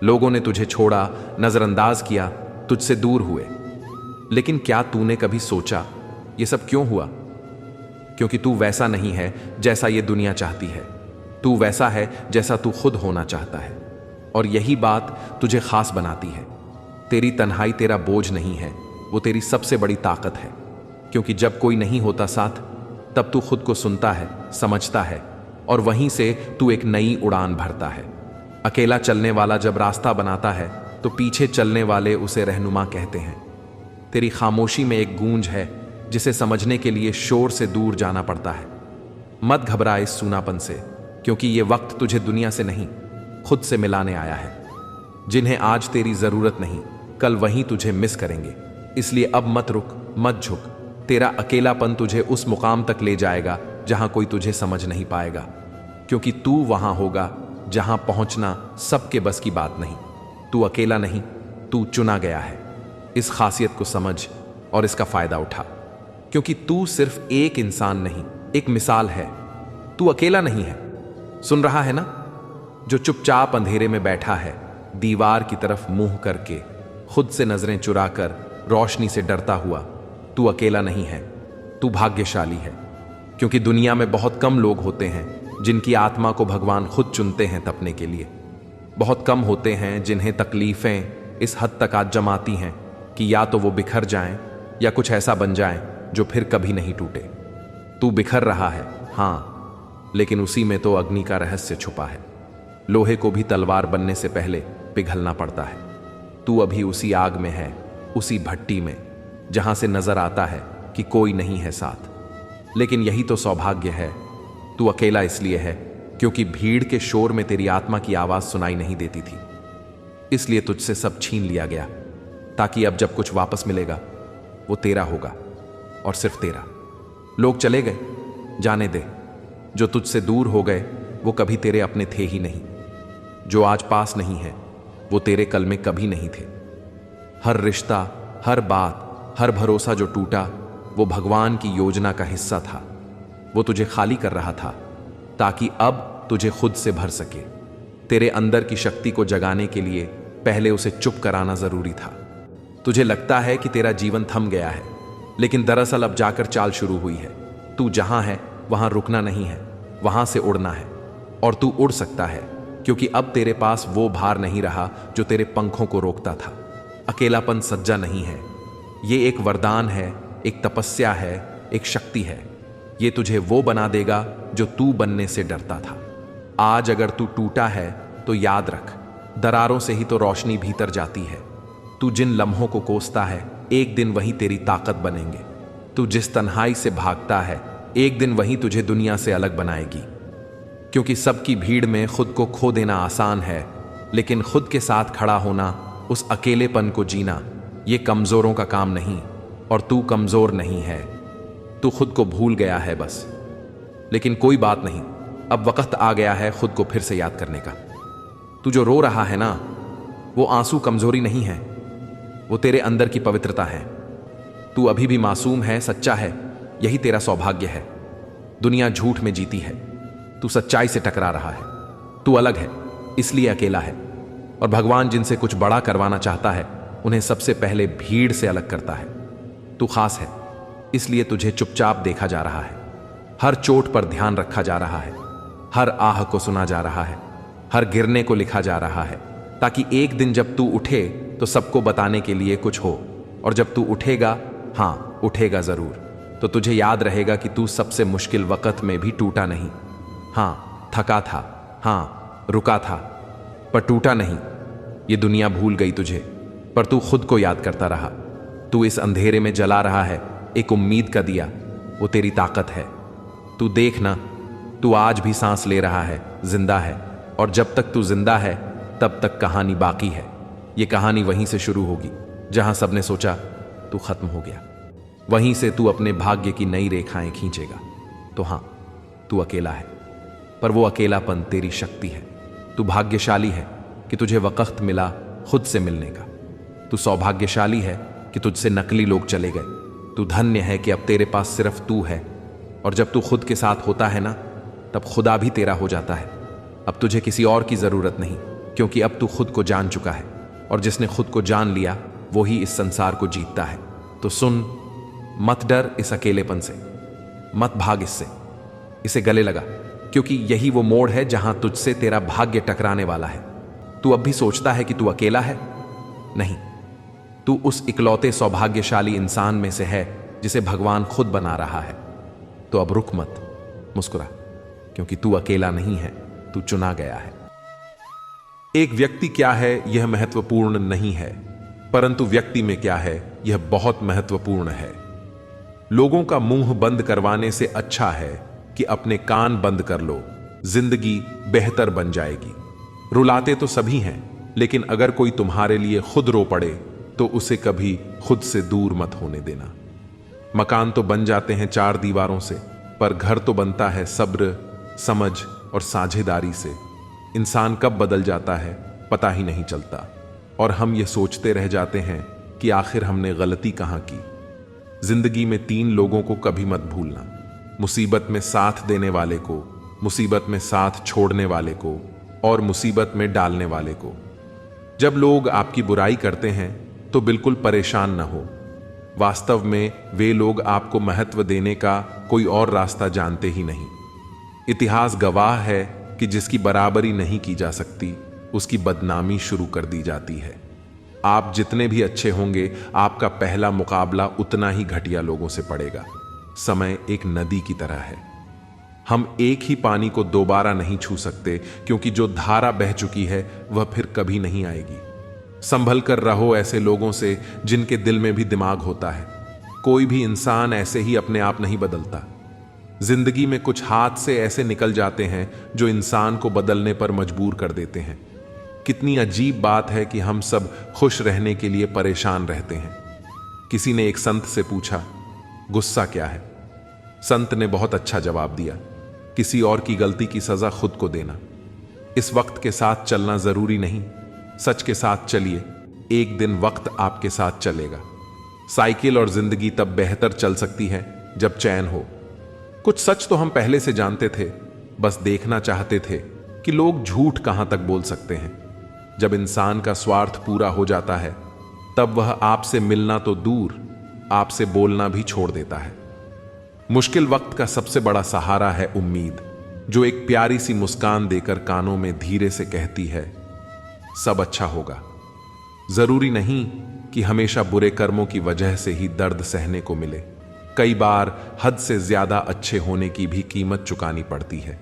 लोगों ने तुझे छोड़ा, नजरअंदाज किया, तुझसे दूर हुए, लेकिन क्या तूने कभी सोचा ये सब क्यों हुआ? क्योंकि तू वैसा नहीं है जैसा ये दुनिया चाहती है। तू वैसा है जैसा तू खुद होना चाहता है, और यही बात तुझे खास बनाती है। तेरी तन्हाई तेरा बोझ नहीं है, वो तेरी सबसे बड़ी ताकत है। क्योंकि जब कोई नहीं होता साथ, तब तू खुद को सुनता है, समझता है, और वहीं से तू एक नई उड़ान भरता है। अकेला चलने वाला जब रास्ता बनाता है तो पीछे चलने वाले उसे रहनुमा कहते हैं। तेरी खामोशी में एक गूंज है जिसे समझने के लिए शोर से दूर जाना पड़ता है। मत घबरा इस सूनापन से, क्योंकि ये वक्त तुझे दुनिया से नहीं, खुद से मिलाने आया है। जिन्हें आज तेरी जरूरत नहीं, कल वहीं तुझे मिस करेंगे। इसलिए अब मत रुक, मत झुक। तेरा अकेलापन तुझे उस मुकाम तक ले जाएगा जहां कोई तुझे समझ नहीं पाएगा, क्योंकि तू वहां होगा जहां पहुंचना सबके बस की बात नहीं। तू अकेला नहीं, तू चुना गया है। इस खासियत को समझ और इसका फायदा उठा, क्योंकि तू सिर्फ एक इंसान नहीं, एक मिसाल है। तू अकेला नहीं है। सुन रहा है ना, जो चुपचाप अंधेरे में बैठा है, दीवार की तरफ मुंह करके, खुद से नजरें चुराकर, रोशनी से डरता हुआ। तू अकेला नहीं है, तू भाग्यशाली है, क्योंकि दुनिया में बहुत कम लोग होते हैं जिनकी आत्मा को भगवान खुद चुनते हैं तपने के लिए। बहुत कम होते हैं जिन्हें तकलीफें इस हद तक आज जमाती हैं कि या तो वो बिखर जाएं या कुछ ऐसा बन जाएं जो फिर कभी नहीं टूटे। तू बिखर रहा है, हाँ, लेकिन उसी में तो अग्नि का रहस्य छुपा है। लोहे को भी तलवार बनने से पहले पिघलना पड़ता है। तू अभी उसी आग में है, उसी भट्टी में, जहां से नजर आता है कि कोई नहीं है साथ। लेकिन यही तो सौभाग्य है। तू अकेला इसलिए है क्योंकि भीड़ के शोर में तेरी आत्मा की आवाज सुनाई नहीं देती थी। इसलिए तुझसे सब छीन लिया गया, ताकि अब जब कुछ वापस मिलेगा वो तेरा होगा, और सिर्फ तेरा। लोग चले गए, जाने दे। जो तुझसे दूर हो गए वो कभी तेरे अपने थे ही नहीं। जो आज पास नहीं है वो तेरे कल में कभी नहीं थे। हर रिश्ता, हर बात, हर भरोसा जो टूटा वो भगवान की योजना का हिस्सा था। वो तुझे खाली कर रहा था ताकि अब तुझे खुद से भर सके। तेरे अंदर की शक्ति को जगाने के लिए पहले उसे चुप कराना जरूरी था। तुझे लगता है कि तेरा जीवन थम गया है, लेकिन दरअसल अब जाकर चाल शुरू हुई है। तू जहां है वहां रुकना नहीं है, वहां से उड़ना है। और तू उड़ सकता है, क्योंकि अब तेरे पास वो भार नहीं रहा जो तेरे पंखों को रोकता था। अकेलापन सज्जा नहीं है, ये एक वरदान है, एक तपस्या है, एक शक्ति है। ये तुझे वो बना देगा जो तू बनने से डरता था। आज अगर तू टूटा है तो याद रख, दरारों से ही तो रोशनी भीतर जाती है। तू जिन लम्हों को कोसता है, एक दिन वही तेरी ताकत बनेंगे। तू जिस तन्हाई से भागता है, एक दिन वही तुझे दुनिया से अलग बनाएगी। क्योंकि सबकी भीड़ में खुद को खो देना आसान है, लेकिन खुद के साथ खड़ा होना, उस अकेलेपन को जीना, ये कमजोरों का काम नहीं। और तू कमजोर नहीं है, तू खुद को भूल गया है बस। लेकिन कोई बात नहीं, अब वक्त आ गया है खुद को फिर से याद करने का। तू जो रो रहा है ना, वो आंसू कमजोरी नहीं है, वो तेरे अंदर की पवित्रता है। तू अभी भी मासूम है, सच्चा है, यही तेरा सौभाग्य है। दुनिया झूठ में जीती है, तू सच्चाई से टकरा रहा है। तू अलग है, इसलिए अकेला है। और भगवान जिनसे कुछ बड़ा करवाना चाहता है, उन्हें सबसे पहले भीड़ से अलग करता है। तू खास है, इसलिए तुझे चुपचाप देखा जा रहा है। हर चोट पर ध्यान रखा जा रहा है, हर आह को सुना जा रहा है, हर गिरने को लिखा जा रहा है, ताकि एक दिन जब तू उठे तो सबको बताने के लिए कुछ हो। और जब तू उठेगा, हाँ उठेगा जरूर, तो तुझे याद रहेगा कि तू सबसे मुश्किल वक्त में भी टूटा नहीं। हाँ, थका था, हाँ, रुका था, पर टूटा नहीं। ये दुनिया भूल गई तुझे, पर तू खुद को याद करता रहा। तू इस अंधेरे में जला रहा है एक उम्मीद का दिया, वो तेरी ताकत है। तू देखना, तू आज भी सांस ले रहा है, जिंदा है, और जब तक तू जिंदा है तब तक कहानी बाकी है। ये कहानी वहीं से शुरू होगी जहां सबने सोचा तू खत्म हो गया। वहीं से तू अपने भाग्य की नई रेखाएं खींचेगा। तो हां, तू अकेला है, पर वो अकेलापन तेरी शक्ति है। तू भाग्यशाली है कि तुझे वक्त मिला खुद से मिलने का। तू सौभाग्यशाली है कि तुझसे नकली लोग चले गए। तू धन्य है कि अब तेरे पास सिर्फ तू है, और जब तू खुद के साथ होता है ना, तब खुदा भी तेरा हो जाता है। अब तुझे किसी और की जरूरत नहीं, क्योंकि अब तू खुद को जान चुका है, और जिसने खुद को जान लिया वो ही इस संसार को जीतता है। तो सुन, मत डर इस अकेलेपन से, मत भाग इससे, इसे गले लगा, क्योंकि यही वो मोड़ है जहां तुझसे तेरा भाग्य टकराने वाला है। तू अब भी सोचता है कि तू अकेला है? नहीं, तू उस इकलौते सौभाग्यशाली इंसान में से है जिसे भगवान खुद बना रहा है। तो अब रुक मत, मुस्कुरा, क्योंकि तू अकेला नहीं है, तू चुना गया है। एक व्यक्ति क्या है यह महत्वपूर्ण नहीं है, परंतु व्यक्ति में क्या है यह बहुत महत्वपूर्ण है। लोगों का मुंह बंद करवाने से अच्छा है कि अपने कान बंद कर लो, जिंदगी बेहतर बन जाएगी। रुलाते तो सभी हैं, लेकिन अगर कोई तुम्हारे लिए खुद रो पड़े तो उसे कभी खुद से दूर मत होने देना। मकान तो बन जाते हैं चार दीवारों से, पर घर तो बनता है सब्र, समझ और साझेदारी से। इंसान कब बदल जाता है पता ही नहीं चलता, और हम ये सोचते रह जाते हैं कि आखिर हमने गलती कहां की। जिंदगी में तीन लोगों को कभी मत भूलना, मुसीबत में साथ देने वाले को, मुसीबत में साथ छोड़ने वाले को, और मुसीबत में डालने वाले को। जब लोग आपकी बुराई करते हैं तो बिल्कुल परेशान न हो। वास्तव में वे लोग आपको महत्व देने का कोई और रास्ता जानते ही नहीं। इतिहास गवाह है कि जिसकी बराबरी नहीं की जा सकती उसकी बदनामी शुरू कर दी जाती है। आप जितने भी अच्छे होंगे, आपका पहला मुकाबला उतना ही घटिया लोगों से पड़ेगा। समय एक नदी की तरह है, हम एक ही पानी को दोबारा नहीं छू सकते, क्योंकि जो धारा बह चुकी है वह फिर कभी नहीं आएगी। संभल कर रहो ऐसे लोगों से जिनके दिल में भी दिमाग होता है। कोई भी इंसान ऐसे ही अपने आप नहीं बदलता। जिंदगी में कुछ हाथ से ऐसे निकल जाते हैं जो इंसान को बदलने पर मजबूर कर देते हैं। कितनी अजीब बात है कि हम सब खुश रहने के लिए परेशान रहते हैं। किसी ने एक संत से पूछा, गुस्सा क्या है? संत ने बहुत अच्छा जवाब दिया, किसी और की गलती की सजा खुद को देना। इस वक्त के साथ चलना जरूरी नहीं, सच के साथ चलिए, एक दिन वक्त आपके साथ चलेगा। साइकिल और जिंदगी तब बेहतर चल सकती है जब चैन हो। कुछ सच तो हम पहले से जानते थे, बस देखना चाहते थे कि लोग झूठ कहां तक बोल सकते हैं। जब इंसान का स्वार्थ पूरा हो जाता है तब वह आपसे मिलना तो दूर, आपसे बोलना भी छोड़ देता है। मुश्किल वक्त का सबसे बड़ा सहारा है उम्मीद, जो एक प्यारी सी मुस्कान देकर कानों में धीरे से कहती है, सब अच्छा होगा। जरूरी नहीं कि हमेशा बुरे कर्मों की वजह से ही दर्द सहने को मिले। कई बार हद से ज्यादा अच्छे होने की भी कीमत चुकानी पड़ती है।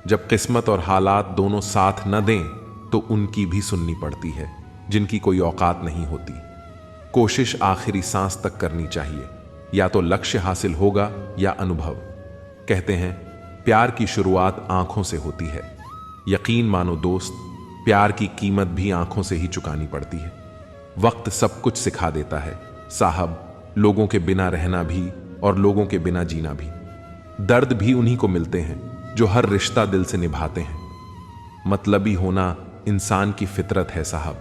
जब किस्मत और हालात दोनों साथ न दें तो उनकी भी सुननी पड़ती है, जिनकी कोई औकात नहीं होती। कोशिश आखिरी सांस तक करनी चाहिए, या तो लक्ष्य हासिल होगा या अनुभव। कहते हैं प्यार की शुरुआत आंखों से होती है। यकीन मानो दोस्त, प्यार की कीमत भी आंखों से ही चुकानी पड़ती है। वक्त सब कुछ सिखा देता है साहब, लोगों के बिना रहना भी और लोगों के बिना जीना भी। दर्द भी उन्हीं को मिलते हैं जो हर रिश्ता दिल से निभाते हैं। मतलबी होना इंसान की फितरत है साहब।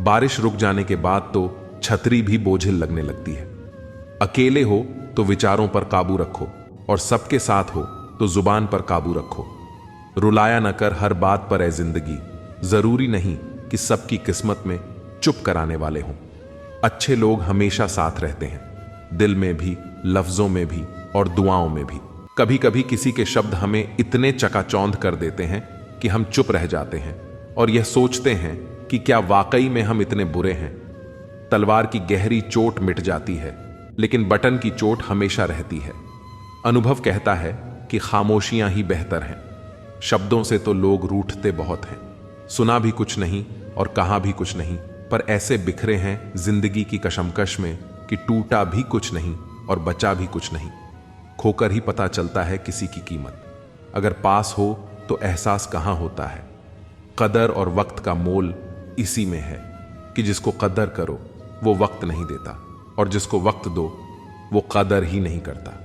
बारिश रुक जाने के बाद तो छतरी भी बोझिल लगने लगती है। अकेले हो तो विचारों पर काबू रखो, और सबके साथ हो तो जुबान पर काबू रखो। रुलाया न कर हर बात पर ऐ जिंदगी, जरूरी नहीं कि सबकी किस्मत में चुप कराने वाले हों। अच्छे लोग हमेशा साथ रहते हैं, दिल में भी, लफ्जों में भी और दुआओं में भी। कभी कभी किसी के शब्द हमें इतने चकाचौंध कर देते हैं कि हम चुप रह जाते हैं और यह सोचते हैं कि क्या वाकई में हम इतने बुरे हैं। तलवार की गहरी चोट मिट जाती है, लेकिन बटन की चोट हमेशा रहती है। अनुभव कहता है कि खामोशियां ही बेहतर हैं। शब्दों से तो लोग रूठते बहुत हैं। सुना भी कुछ नहीं और कहा भी कुछ नहीं, पर ऐसे बिखरे हैं जिंदगी की कशमकश में कि टूटा भी कुछ नहीं और बचा भी कुछ नहीं। खोकर ही पता चलता है किसी की कीमत। अगर पास हो तो एहसास कहाँ होता है। कदर और वक्त का मोल इसी में है कि जिसको कदर करो वो वक्त नहीं देता, और जिसको वक्त दो वो कदर ही नहीं करता।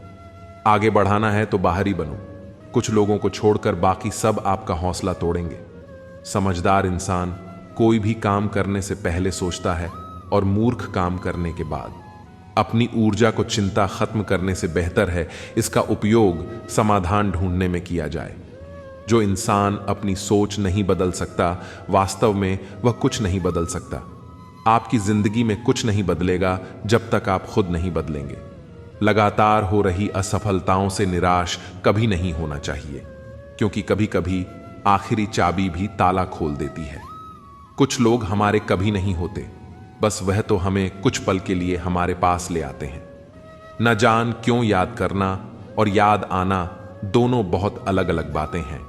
आगे बढ़ाना है तो बाहरी बनो। कुछ लोगों को छोड़कर बाकी सब आपका हौसला तोड़ेंगे। समझदार इंसान कोई भी काम करने से पहले सोचता है, और मूर्ख काम करने के बाद। अपनी ऊर्जा को चिंता खत्म करने से बेहतर है इसका उपयोग समाधान ढूंढने में किया जाए। जो इंसान अपनी सोच नहीं बदल सकता, वास्तव में वह कुछ नहीं बदल सकता। आपकी जिंदगी में कुछ नहीं बदलेगा जब तक आप खुद नहीं बदलेंगे। लगातार हो रही असफलताओं से निराश कभी नहीं होना चाहिए, क्योंकि कभी कभी आखिरी चाबी भी ताला खोल देती है। कुछ लोग हमारे कभी नहीं होते, बस वह तो हमें कुछ पल के लिए हमारे पास ले आते हैं। न जान क्यों याद करना और याद आना दोनों बहुत अलग अलग बातें हैं।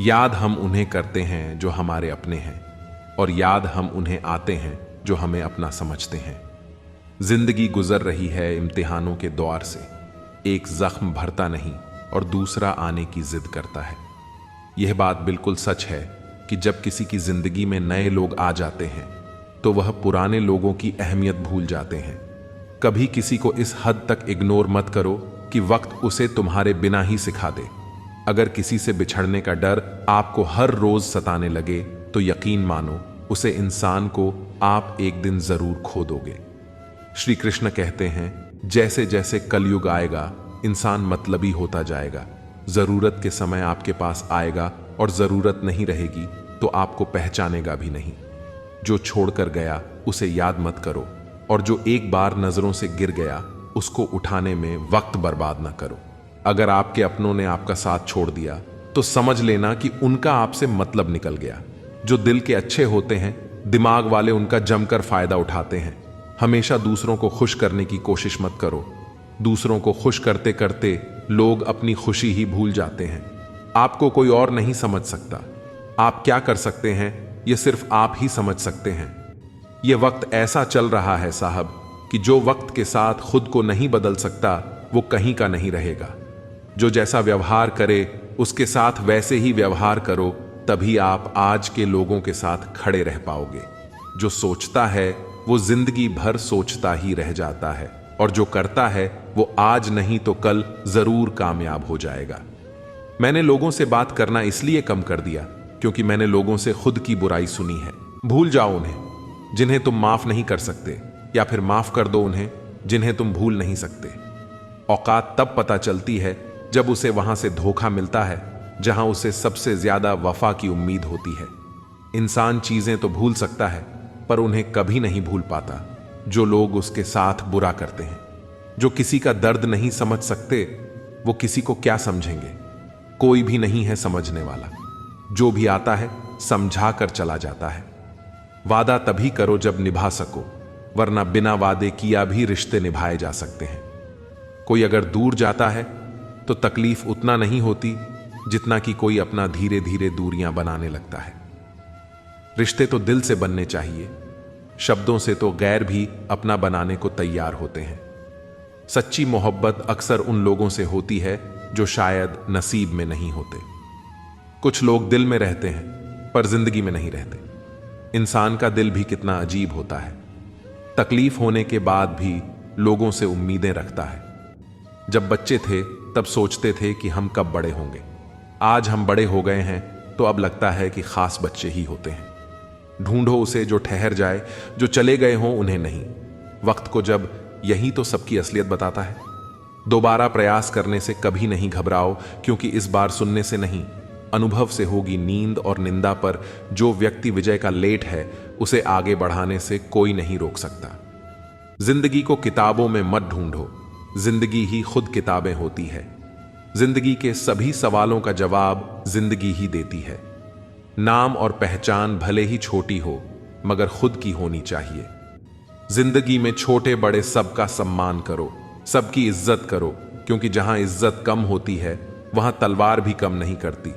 याद हम उन्हें करते हैं जो हमारे अपने हैं, और याद हम उन्हें आते हैं जो हमें अपना समझते हैं। जिंदगी गुजर रही है इम्तिहानों के दौर से। एक जख्म भरता नहीं और दूसरा आने की जिद करता है। यह बात बिल्कुल सच है कि जब किसी की जिंदगी में नए लोग आ जाते हैं तो वह पुराने लोगों की अहमियत भूल जाते हैं। कभी किसी को इस हद तक इग्नोर मत करो कि वक्त उसे तुम्हारे बिना ही सिखा दे। अगर किसी से बिछड़ने का डर आपको हर रोज सताने लगे तो यकीन मानो उसे इंसान को आप एक दिन जरूर खो दोगे। श्री कृष्ण कहते हैं, जैसे जैसे कलयुग आएगा इंसान मतलबी होता जाएगा। जरूरत के समय आपके पास आएगा और जरूरत नहीं रहेगी तो आपको पहचानेगा भी नहीं। जो छोड़कर गया उसे याद मत करो, और जो एक बार नजरों से गिर गया उसको उठाने में वक्त बर्बाद ना करो। अगर आपके अपनों ने आपका साथ छोड़ दिया तो समझ लेना कि उनका आपसे मतलब निकल गया। जो दिल के अच्छे होते हैं, दिमाग वाले उनका जमकर फायदा उठाते हैं। हमेशा दूसरों को खुश करने की कोशिश मत करो। दूसरों को खुश करते करते लोग अपनी खुशी ही भूल जाते हैं। आपको कोई और नहीं समझ सकता। आप क्या कर सकते हैं ये सिर्फ आप ही समझ सकते हैं। यह वक्त ऐसा चल रहा है साहब कि जो वक्त के साथ खुद को नहीं बदल सकता वो कहीं का नहीं रहेगा। जो जैसा व्यवहार करे उसके साथ वैसे ही व्यवहार करो, तभी आप आज के लोगों के साथ खड़े रह पाओगे। जो सोचता है वो जिंदगी भर सोचता ही रह जाता है, और जो करता है वो आज नहीं तो कल जरूर कामयाब हो जाएगा। मैंने लोगों से बात करना इसलिए कम कर दिया क्योंकि मैंने लोगों से खुद की बुराई सुनी है। भूल जाओ उन्हें जिन्हें तुम माफ नहीं कर सकते, या फिर माफ कर दो उन्हें जिन्हें तुम भूल नहीं सकते। औकात तब पता चलती है जब उसे वहां से धोखा मिलता है जहां उसे सबसे ज्यादा वफा की उम्मीद होती है। इंसान चीजें तो भूल सकता है पर उन्हें कभी नहीं भूल पाता जो लोग उसके साथ बुरा करते हैं। जो किसी का दर्द नहीं समझ सकते वो किसी को क्या समझेंगे। कोई भी नहीं है समझने वाला। जो भी आता है समझा कर चला जाता है। वादा तभी करो जब निभा सको, वरना बिना वादे किया भी रिश्ते निभाए जा सकते हैं। कोई अगर दूर जाता है तो तकलीफ उतना नहीं होती जितना कि कोई अपना धीरे धीरे दूरियां बनाने लगता है। रिश्ते तो दिल से बनने चाहिए। शब्दों से तो गैर भी अपना बनाने को तैयार होते हैं। सच्ची मोहब्बत अक्सर उन लोगों से होती है जो शायद नसीब में नहीं होते। कुछ लोग दिल में रहते हैं पर जिंदगी में नहीं रहते। इंसान का दिल भी कितना अजीब होता है। तकलीफ होने के बाद भी लोगों से उम्मीदें रखता है। जब बच्चे थे तब सोचते थे कि हम कब बड़े होंगे। आज हम बड़े हो गए हैं तो अब लगता है कि खास बच्चे ही होते हैं। ढूंढो उसे जो ठहर जाए, जो चले गए हों उन्हें नहीं। वक्त को जब यही तो सबकी असलियत बताता है। दोबारा प्रयास करने से कभी नहीं घबराओ, क्योंकि इस बार सुनने से नहीं, अनुभव से होगी नींद और निंदा। पर जो व्यक्ति विजय का लेट है उसे आगे बढ़ाने से कोई नहीं रोक सकता। जिंदगी को किताबों में मत ढूंढो, जिंदगी ही खुद किताबें होती है। जिंदगी के सभी सवालों का जवाब जिंदगी ही देती है। नाम और पहचान भले ही छोटी हो मगर खुद की होनी चाहिए। जिंदगी में छोटे बड़े सबका सम्मान करो, सबकी इज्जत करो, क्योंकि जहां इज्जत कम होती है वहां तलवार भी कम नहीं करती।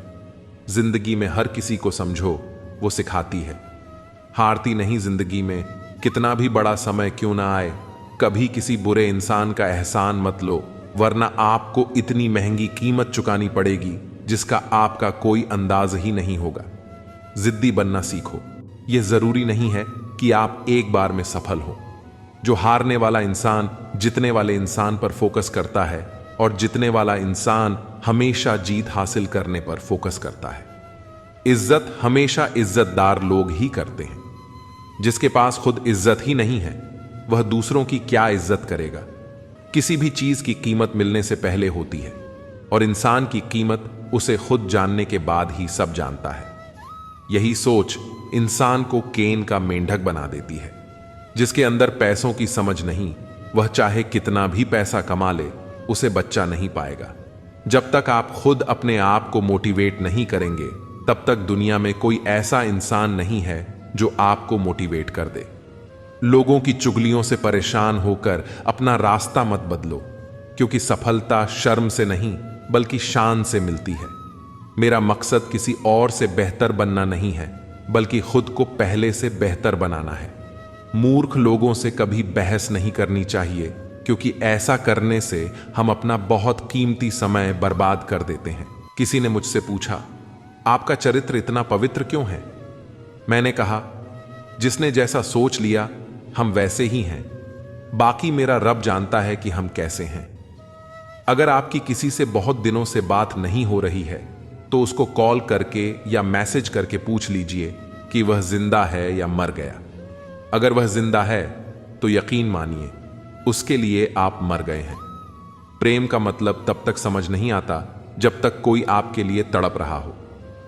जिंदगी में हर किसी को समझो, वो सिखाती है। हारती नहीं जिंदगी में, कितना भी बड़ा समय क्यों ना आए। कभी किसी बुरे इंसान का एहसान मत लो, वरना आपको इतनी महंगी कीमत चुकानी पड़ेगी जिसका आपका कोई अंदाज ही नहीं होगा। जिद्दी बनना सीखो। यह जरूरी नहीं है कि आप एक बार में सफल हो। जो हारने वाला इंसान जितने वाले इंसान पर फोकस करता है, और जितने वाला इंसान हमेशा जीत हासिल करने पर फोकस करता है। इज्जत हमेशा इज्जतदार लोग ही करते हैं। जिसके पास खुद इज्जत ही नहीं है, वह दूसरों की क्या इज्जत करेगा। किसी भी चीज की कीमत मिलने से पहले होती है, और इंसान की कीमत उसे खुद जानने के बाद ही सब जानता है। यही सोच इंसान को केन का मेंढक बना देती है। जिसके अंदर पैसों की समझ नहीं, वह चाहे कितना भी पैसा कमा ले, उसे बच्चा नहीं पाएगा। जब तक आप खुद अपने आप को मोटिवेट नहीं करेंगे, तब तक दुनिया में कोई ऐसा इंसान नहीं है जो आपको मोटिवेट कर दे। लोगों की चुगलियों से परेशान होकर अपना रास्ता मत बदलो, क्योंकि सफलता शर्म से नहीं बल्कि शान से मिलती है। मेरा मकसद किसी और से बेहतर बनना नहीं है, बल्कि खुद को पहले से बेहतर बनाना है। मूर्ख लोगों से कभी बहस नहीं करनी चाहिए, क्योंकि ऐसा करने से हम अपना बहुत कीमती समय बर्बाद कर देते हैं। किसी ने मुझसे पूछा, आपका चरित्र इतना पवित्र क्यों है? मैंने कहा, जिसने जैसा सोच लिया हम वैसे ही हैं। बाकी मेरा रब जानता है कि हम कैसे हैं। अगर आपकी किसी से बहुत दिनों से बात नहीं हो रही है, तो उसको कॉल करके या मैसेज करके पूछ लीजिए कि वह जिंदा है या मर गया। अगर वह जिंदा है तो यकीन मानिए उसके लिए आप मर गए हैं। प्रेम का मतलब तब तक समझ नहीं आता जब तक कोई आपके लिए तड़प रहा हो।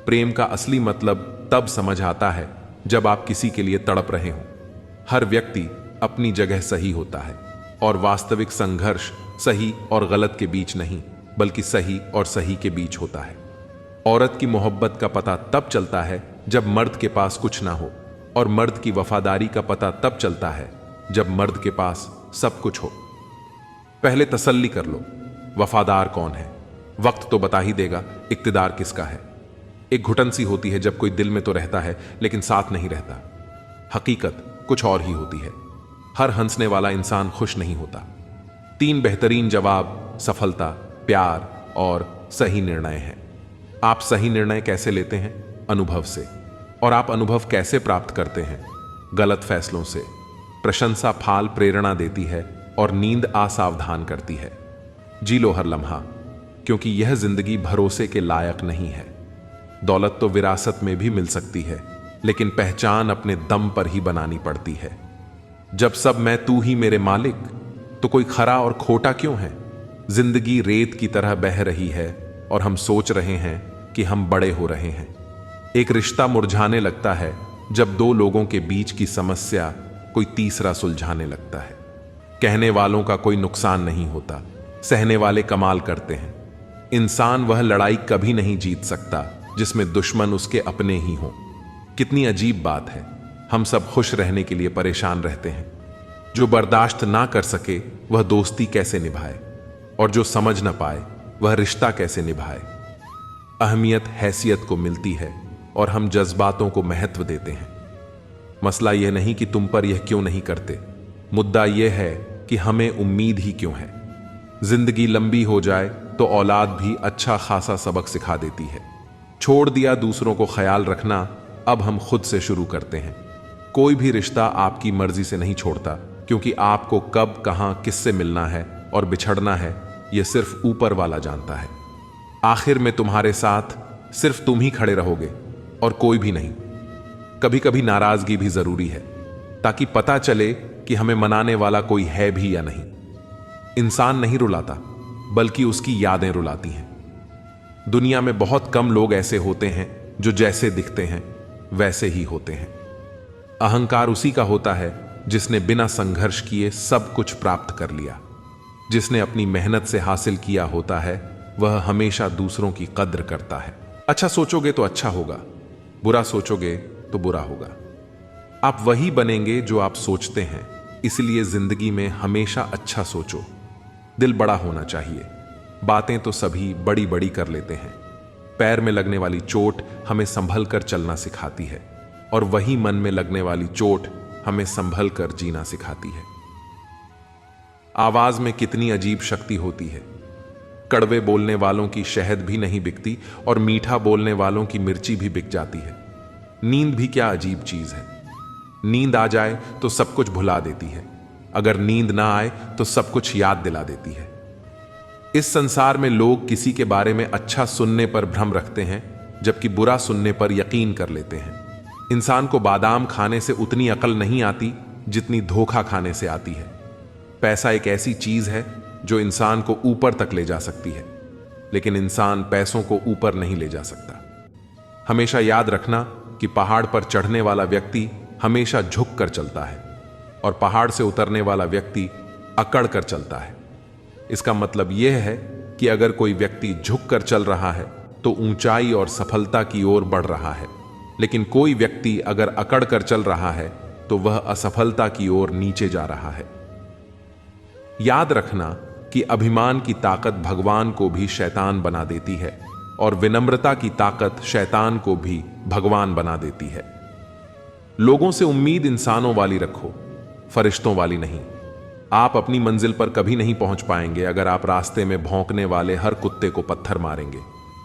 प्रेम का असली मतलब तब समझ आता है जब आप किसी के लिए तड़प रहे हो। हर व्यक्ति अपनी जगह सही होता है, और वास्तविक संघर्ष सही और गलत के बीच नहीं, बल्कि सही और सही के बीच होता है। औरत की मोहब्बत का पता तब चलता है जब मर्द के पास कुछ ना हो, और मर्द की वफादारी का पता तब चलता है जब मर्द के पास सब कुछ हो। पहले तसल्ली कर लो, वफादार कौन है? वक्त तो बता ही देगा इक्तिदार किसका है। एक घुटन सी होती है जब कोई दिल में तो रहता है लेकिन साथ नहीं रहता। हकीकत कुछ और ही होती है। हर हंसने वाला इंसान खुश नहीं होता। 3 बेहतरीन जवाब सफलता, प्यार और सही निर्णय हैं। आप सही निर्णय कैसे लेते हैं? अनुभव से। और आप अनुभव कैसे प्राप्त करते हैं? गलत फैसलों से। प्रशंसा फाल प्रेरणा देती है, और नींद असावधान करती है। जी लो हर लम्हा, क्योंकि यह जिंदगी भरोसे के लायक नहीं है। दौलत तो विरासत में भी मिल सकती है, लेकिन पहचान अपने दम पर ही बनानी पड़ती है। जब सब मैं तू ही मेरे मालिक, तो कोई खरा और खोटा क्यों है? जिंदगी रेत की तरह बह रही है, और हम सोच रहे हैं कि हम बड़े हो रहे हैं। एक रिश्ता मुरझाने लगता है जब 2 लोगों के बीच की समस्या कोई तीसरा सुलझाने लगता है। कहने वालों का कोई नुकसान नहीं होता, सहने वाले कमाल करते हैं। इंसान वह लड़ाई कभी नहीं जीत सकता जिसमें दुश्मन उसके अपने ही हों। कितनी अजीब बात है, हम सब खुश रहने के लिए परेशान रहते हैं। जो बर्दाश्त ना कर सके वह दोस्ती कैसे निभाए, और जो समझ ना पाए वह रिश्ता कैसे निभाए। अहमियत हैसियत को मिलती है, और हम जज्बातों को महत्व देते हैं। मसला यह नहीं कि तुम पर यह क्यों नहीं करते, मुद्दा यह है कि हमें उम्मीद ही क्यों है। जिंदगी लंबी हो जाए तो औलाद भी अच्छा खासा सबक सिखा देती है। छोड़ दिया दूसरों को ख्याल रखना, अब हम खुद से शुरू करते हैं। कोई भी रिश्ता आपकी मर्जी से नहीं छोड़ता, क्योंकि आपको कब कहां किससे मिलना है और बिछड़ना है यह सिर्फ ऊपर वाला जानता है। आखिर में तुम्हारे साथ सिर्फ तुम ही खड़े रहोगे और कोई भी नहीं। कभी कभी नाराजगी भी जरूरी है, ताकि पता चले कि हमें मनाने वाला कोई है भी या नहीं। इंसान नहीं रुलाता, बल्कि उसकी यादें रुलाती हैं। दुनिया में बहुत कम लोग ऐसे होते हैं जो जैसे दिखते हैं वैसे ही होते हैं। अहंकार उसी का होता है जिसने बिना संघर्ष किए सब कुछ प्राप्त कर लिया। जिसने अपनी मेहनत से हासिल किया होता है, वह हमेशा दूसरों की कद्र करता है। अच्छा सोचोगे तो अच्छा होगा, बुरा सोचोगे तो बुरा होगा। आप वही बनेंगे जो आप सोचते हैं, इसलिए जिंदगी में हमेशा अच्छा सोचो। दिल बड़ा होना चाहिए। बातें तो सभी बड़ी बड़ी कर लेते हैं। पैर में लगने वाली चोट हमें संभल कर चलना सिखाती है, और वही मन में लगने वाली चोट हमें संभल कर जीना सिखाती है। आवाज में कितनी अजीब शक्ति होती है। कड़वे बोलने वालों की शहद भी नहीं बिकती, और मीठा बोलने वालों की मिर्ची भी बिक जाती है। नींद भी क्या अजीब चीज है। नींद आ जाए तो सब कुछ भुला देती है, अगर नींद ना आए तो सब कुछ याद दिला देती है। इस संसार में लोग किसी के बारे में अच्छा सुनने पर भ्रम रखते हैं, जबकि बुरा सुनने पर यकीन कर लेते हैं। इंसान को बादाम खाने से उतनी अकल नहीं आती जितनी धोखा खाने से आती है। पैसा एक ऐसी चीज है जो इंसान को ऊपर तक ले जा सकती है, लेकिन इंसान पैसों को ऊपर नहीं ले जा सकता। हमेशा याद रखना कि पहाड़ पर चढ़ने वाला व्यक्ति हमेशा झुक कर चलता है, और पहाड़ से उतरने वाला व्यक्ति अकड़ कर चलता है। इसका मतलब यह है कि अगर कोई व्यक्ति झुक कर चल रहा है तो ऊंचाई और सफलता की ओर बढ़ रहा है, लेकिन कोई व्यक्ति अगर अकड़ कर चल रहा है तो वह असफलता की ओर नीचे जा रहा है। याद रखना कि अभिमान की ताकत भगवान को भी शैतान बना देती है, और विनम्रता की ताकत शैतान को भी भगवान बना देती है। लोगों से उम्मीद इंसानों वाली रखो, फरिश्तों वाली नहीं। आप अपनी मंजिल पर कभी नहीं पहुंच पाएंगे अगर आप रास्ते में भौंकने वाले हर कुत्ते को पत्थर मारेंगे।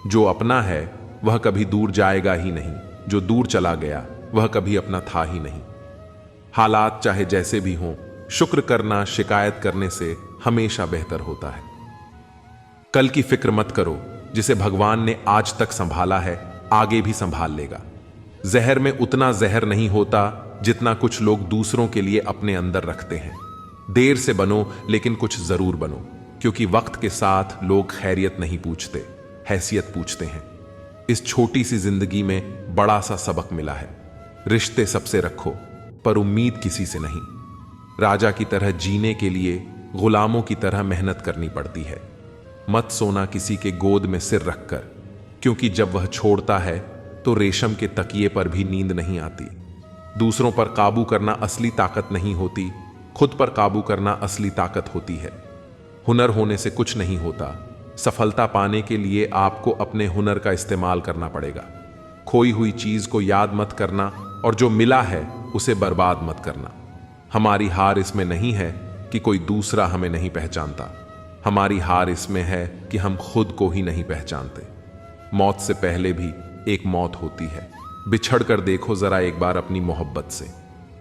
जो अपना है वह कभी दूर जाएगा ही नहीं, जो दूर चला गया वह कभी अपना था ही नहीं। हालात चाहे जैसे भी हों, शुक्र करना शिकायत करने से हमेशा बेहतर होता है। कल की फिक्र मत करो, जिसे भगवान ने आज तक संभाला है आगे भी संभाल लेगा। जहर में उतना जहर नहीं होता जितना कुछ लोग दूसरों के लिए अपने अंदर रखते हैं। देर से बनो लेकिन कुछ जरूर बनो, क्योंकि वक्त के साथ लोग खैरियत नहीं पूछते, हैसियत पूछते हैं। इस छोटी सी जिंदगी में बड़ा सा सबक मिला है। रिश्ते सबसे रखो पर उम्मीद किसी से नहीं। राजा की तरह जीने के लिए गुलामों की तरह मेहनत करनी पड़ती है। मत सोना किसी के गोद में सिर रखकर, क्योंकि जब वह छोड़ता है तो रेशम के तकिए पर भी नींद नहीं आती। दूसरों पर काबू करना असली ताकत नहीं होती, खुद पर काबू करना असली ताकत होती है। हुनर होने से कुछ नहीं होता। सफलता पाने के लिए आपको अपने हुनर का इस्तेमाल करना पड़ेगा। खोई हुई चीज को याद मत करना, और जो मिला है उसे बर्बाद मत करना। हमारी हार इसमें नहीं है कि कोई दूसरा हमें नहीं पहचानता, हमारी हार इसमें है कि हम खुद को ही नहीं पहचानते। मौत से पहले भी एक मौत होती है। बिछड़ कर देखो जरा एक बार अपनी मोहब्बत से।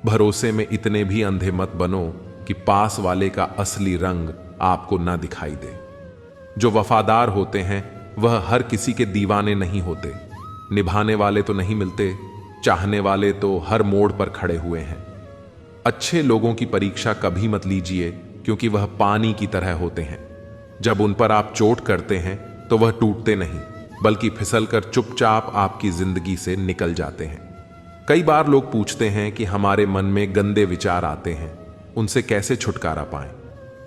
भरोसे में इतने भी अंधे मत बनो कि पास वाले का असली रंग आपको ना दिखाई दे। जो वफादार होते हैं वह हर किसी के दीवाने नहीं होते। निभाने वाले तो नहीं मिलते, चाहने वाले तो हर मोड़ पर खड़े हुए हैं। अच्छे लोगों की परीक्षा कभी मत लीजिए, क्योंकि वह पानी की तरह होते हैं। जब उन पर आप चोट करते हैं तो वह टूटते नहीं, बल्कि फिसलकर चुपचाप आपकी जिंदगी से निकल जाते हैं। कई बार लोग पूछते हैं कि हमारे मन में गंदे विचार आते हैं, उनसे कैसे छुटकारा पाएं।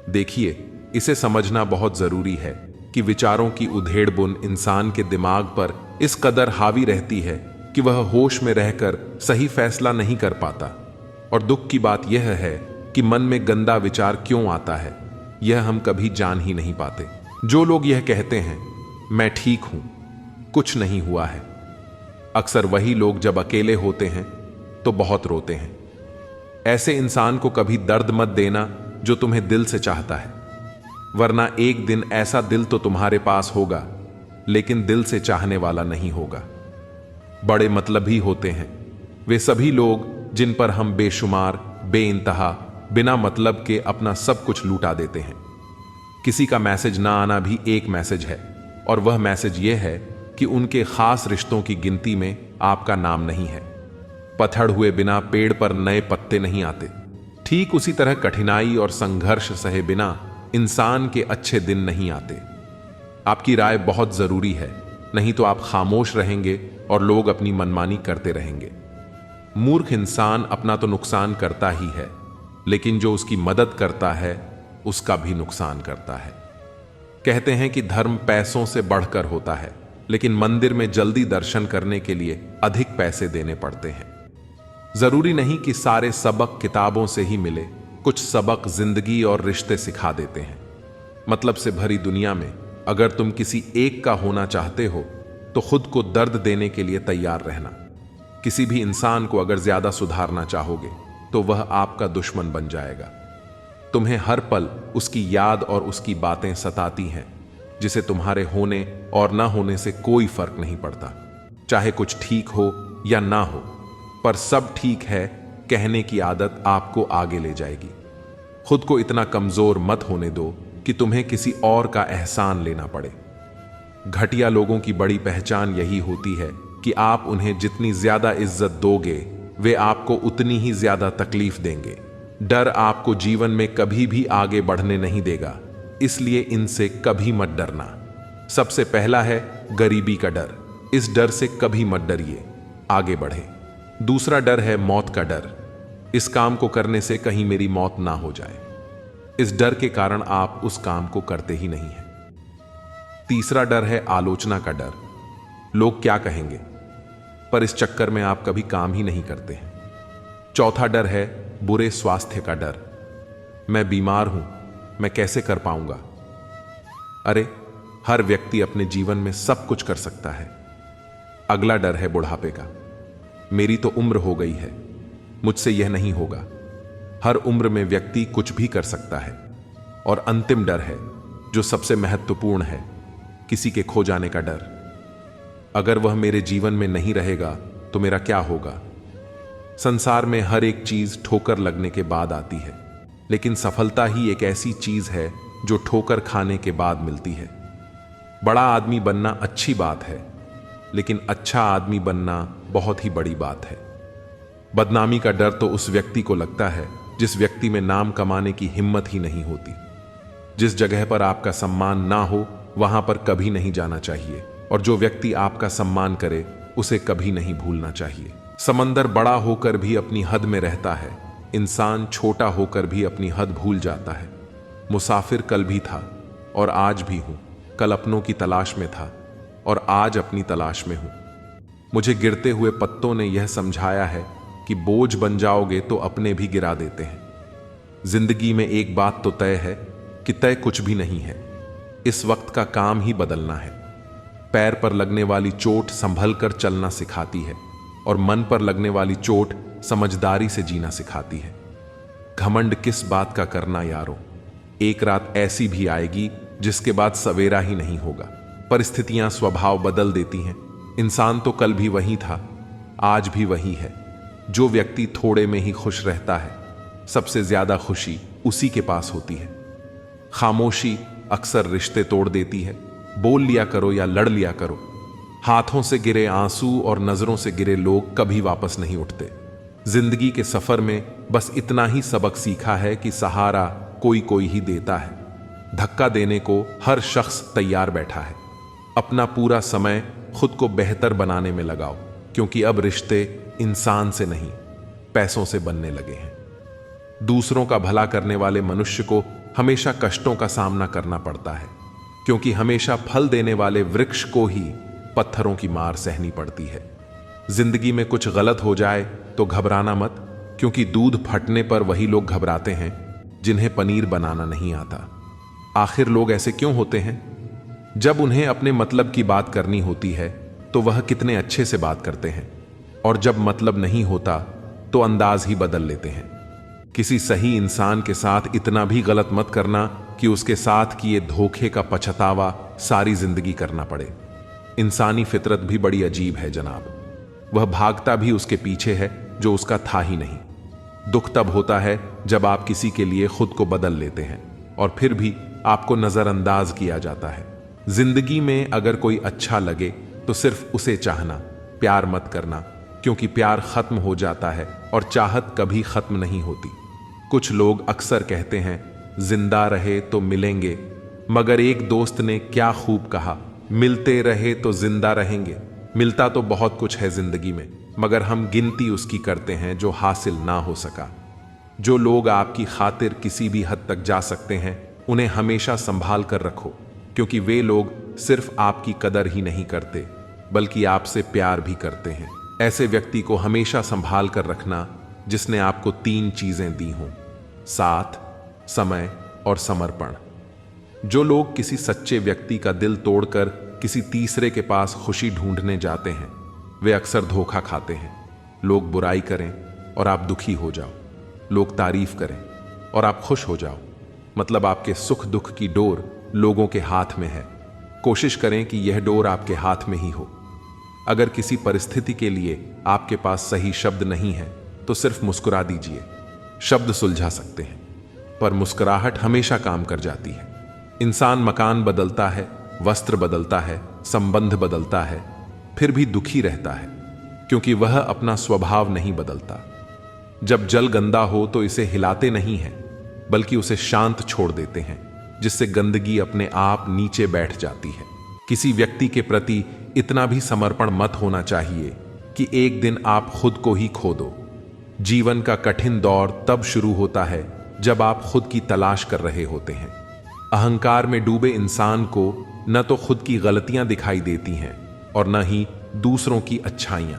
देखिए, इसे समझना बहुत जरूरी है कि विचारों की उधेड़ बुन इंसान के दिमाग पर इस कदर हावी रहती है कि वह होश में रहकर सही फैसला नहीं कर पाता। और दुख की बात यह है कि मन में गंदा विचार क्यों आता है, यह हम कभी जान ही नहीं पाते। जो लोग यह कहते हैं मैं ठीक हूं, कुछ नहीं हुआ है, अक्सर वही लोग जब अकेले होते हैं तो बहुत रोते हैं। ऐसे इंसान को कभी दर्द मत देना जो तुम्हें दिल से चाहता है, वरना एक दिन ऐसा दिल तो तुम्हारे पास होगा लेकिन दिल से चाहने वाला नहीं होगा। बड़े मतलबी होते हैं वे सभी लोग जिन पर हम बेशुमार बेइंतहा बिना मतलब के अपना सब कुछ लूटा देते हैं। किसी का मैसेज ना आना भी एक मैसेज है, और वह मैसेज यह है कि उनके खास रिश्तों की गिनती में आपका नाम नहीं है। पतझड़ हुए बिना पेड़ पर नए पत्ते नहीं आते। ठीक उसी तरह कठिनाई और संघर्ष सहे बिना इंसान के अच्छे दिन नहीं आते। आपकी राय बहुत जरूरी है, नहीं तो आप खामोश रहेंगे और लोग अपनी मनमानी करते रहेंगे। मूर्ख इंसान अपना तो नुकसान करता ही है, लेकिन जो उसकी मदद करता है उसका भी नुकसान करता है। कहते हैं कि धर्म पैसों से बढ़कर होता है, लेकिन मंदिर में जल्दी दर्शन करने के लिए अधिक पैसे देने पड़ते हैं। जरूरी नहीं कि सारे सबक किताबों से ही मिले, कुछ सबक जिंदगी और रिश्ते सिखा देते हैं। मतलब से भरी दुनिया में अगर तुम किसी एक का होना चाहते हो तो खुद को दर्द देने के लिए तैयार रहना। किसी भी इंसान को अगर ज्यादा सुधारना चाहोगे तो वह आपका दुश्मन बन जाएगा। तुम्हें हर पल उसकी याद और उसकी बातें सताती हैं, जिसे तुम्हारे होने और ना होने से कोई फर्क नहीं पड़ता। चाहे कुछ ठीक हो या ना हो, पर सब ठीक है कहने की आदत आपको आगे ले जाएगी। खुद को इतना कमजोर मत होने दो कि तुम्हें किसी और का एहसान लेना पड़े। घटिया लोगों की बड़ी पहचान यही होती है कि आप उन्हें जितनी ज्यादा इज्जत दोगे वे आपको उतनी ही ज्यादा तकलीफ देंगे। डर आपको जीवन में कभी भी आगे बढ़ने नहीं देगा, इसलिए इनसे कभी मत डरना। सबसे पहला है गरीबी का डर। इस डर से कभी मत डरिए, आगे बढ़े। दूसरा डर है मौत का डर। इस काम को करने से कहीं मेरी मौत ना हो जाए। इस डर के कारण आप उस काम को करते ही नहीं हैं। तीसरा डर है आलोचना का डर। लोग क्या कहेंगे, पर इस चक्कर में आप कभी काम ही नहीं करते हैं। चौथा डर है बुरे स्वास्थ्य का डर। मैं बीमार हूं, मैं कैसे कर पाऊंगा। अरे, हर व्यक्ति अपने जीवन में सब कुछ कर सकता है। अगला डर है बुढ़ापे का। मेरी तो उम्र हो गई है, मुझसे यह नहीं होगा। हर उम्र में व्यक्ति कुछ भी कर सकता है। और अंतिम डर है जो सबसे महत्वपूर्ण है, किसी के खो जाने का डर। अगर वह मेरे जीवन में नहीं रहेगा तो मेरा क्या होगा। संसार में हर एक चीज ठोकर लगने के बाद आती है, लेकिन सफलता ही एक ऐसी चीज है जो ठोकर खाने के बाद मिलती है। बड़ा आदमी बनना अच्छी बात है, लेकिन अच्छा आदमी बनना बहुत ही बड़ी बात है। बदनामी का डर तो उस व्यक्ति को लगता है जिस व्यक्ति में नाम कमाने की हिम्मत ही नहीं होती। जिस जगह पर आपका सम्मान ना हो वहां पर कभी नहीं जाना चाहिए, और जो व्यक्ति आपका सम्मान करे उसे कभी नहीं भूलना चाहिए। समंदर बड़ा होकर भी अपनी हद में रहता है, इंसान छोटा होकर भी अपनी हद भूल जाता है। मुसाफिर कल भी था और आज भी हूं, कल अपनों की तलाश में था और आज अपनी तलाश में हूं। मुझे गिरते हुए पत्तों ने यह समझाया है कि बोझ बन जाओगे तो अपने भी गिरा देते हैं। जिंदगी में एक बात तो तय है कि तय कुछ भी नहीं है। इस वक्त का काम ही बदलना है। पैर पर लगने वाली चोट संभल कर चलना सिखाती है, और मन पर लगने वाली चोट समझदारी से जीना सिखाती है। घमंड किस बात का करना यारो, एक रात ऐसी भी आएगी जिसके बाद सवेरा ही नहीं होगा। परिस्थितियां स्वभाव बदल देती हैं। इंसान तो कल भी वही था, आज भी वही है। जो व्यक्ति थोड़े में ही खुश रहता है, सबसे ज्यादा खुशी उसी के पास होती है। खामोशी अक्सर रिश्ते तोड़ देती है। बोल लिया करो या लड़ लिया करो। हाथों से गिरे आंसू और नजरों से गिरे लोग कभी वापस नहीं उठते। जिंदगी के सफर में बस इतना ही सबक सीखा है कि सहारा कोई कोई ही देता है। धक्का देने को हर शख्स तैयार बैठा है। अपना पूरा समय खुद को बेहतर बनाने में लगाओ, क्योंकि अब रिश्ते इंसान से नहीं पैसों से बनने लगे हैं। दूसरों का भला करने वाले मनुष्य को हमेशा कष्टों का सामना करना पड़ता है, क्योंकि हमेशा फल देने वाले वृक्ष को ही पत्थरों की मार सहनी पड़ती है। जिंदगी में कुछ गलत हो जाए तो घबराना मत, क्योंकि दूध फटने पर वही लोग घबराते हैं जिन्हें पनीर बनाना नहीं आता। आखिर लोग ऐसे क्यों होते हैं? जब उन्हें अपने मतलब की बात करनी होती है तो वह कितने अच्छे से बात करते हैं, और जब मतलब नहीं होता तो अंदाज ही बदल लेते हैं। किसी सही इंसान के साथ इतना भी गलत मत करना कि उसके साथ किए धोखे का पछतावा सारी जिंदगी करना पड़े। इंसानी फितरत भी बड़ी अजीब है जनाब। वह भागता भी उसके पीछे है जो उसका था ही नहीं। दुख तब होता है जब आप किसी के लिए खुद को बदल लेते हैं और फिर भी आपको नजरअंदाज किया जाता है। जिंदगी में अगर कोई अच्छा लगे तो सिर्फ उसे चाहना, प्यार मत करना, क्योंकि प्यार खत्म हो जाता है और चाहत कभी खत्म नहीं होती। कुछ लोग अक्सर कहते हैं जिंदा रहे तो मिलेंगे, मगर एक दोस्त ने क्या खूब कहा, मिलते रहे तो जिंदा रहेंगे। मिलता तो बहुत कुछ है जिंदगी में, मगर हम गिनती उसकी करते हैं जो हासिल ना हो सका। जो लोग आपकी खातिर किसी भी हद तक जा सकते हैं उन्हें हमेशा संभाल कर रखो, क्योंकि वे लोग सिर्फ आपकी कदर ही नहीं करते बल्कि आपसे प्यार भी करते हैं। ऐसे व्यक्ति को हमेशा संभाल कर रखना जिसने आपको 3 चीजें दी हों: साथ, समय और समर्पण। जो लोग किसी सच्चे व्यक्ति का दिल तोड़कर किसी तीसरे के पास खुशी ढूंढने जाते हैं, वे अक्सर धोखा खाते हैं। लोग बुराई करें और आप दुखी हो जाओ, लोग तारीफ करें और आप खुश हो जाओ। मतलब आपके सुख दुख की डोर लोगों के हाथ में है। कोशिश करें कि यह डोर आपके हाथ में ही हो। अगर किसी परिस्थिति के लिए आपके पास सही शब्द नहीं है तो सिर्फ मुस्कुरा दीजिए। शब्द सुलझा सकते हैं, पर मुस्कुराहट हमेशा काम कर जाती है। इंसान मकान बदलता है, वस्त्र बदलता है, संबंध बदलता है, फिर भी दुखी रहता है, क्योंकि वह अपना स्वभाव नहीं बदलता। जब जल गंदा हो तो इसे हिलाते नहीं हैं, बल्कि उसे शांत छोड़ देते हैं, जिससे गंदगी अपने आप नीचे बैठ जाती है। किसी व्यक्ति के प्रति इतना भी समर्पण मत होना चाहिए कि एक दिन आप खुद को ही खो दो। जीवन का कठिन दौर तब शुरू होता है जब आप खुद की तलाश कर रहे होते हैं। अहंकार में डूबे इंसान को न तो खुद की गलतियां दिखाई देती हैं और न ही दूसरों की अच्छाइयां।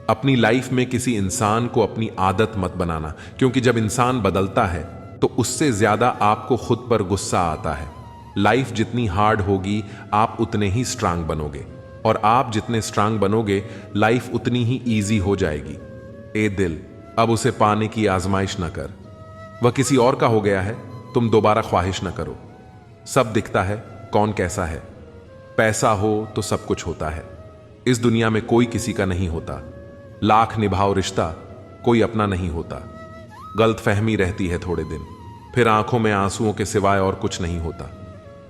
अपनी लाइफ में किसी इंसान को अपनी आदत मत बनाना, क्योंकि जब इंसान बदलता है तो उससे ज्यादा आपको खुद पर गुस्सा आता है। लाइफ जितनी हार्ड होगी आप उतने ही स्ट्रांग बनोगे, और आप जितने स्ट्रांग बनोगे लाइफ उतनी ही ईजी हो जाएगी। ए दिल, अब उसे पाने की आजमाइश न कर। वह किसी और का हो गया है, तुम दोबारा ख्वाहिश न करो। सब दिखता है, कौन कैसा है। पैसा हो तो सब कुछ होता है। इस दुनिया में कोई किसी का नहीं होता। लाख निभाओ रिश्ता, कोई अपना नहीं होता। गलतफहमी रहती है थोड़े दिन, फिर आंखों में आंसुओं के सिवाय और कुछ नहीं होता।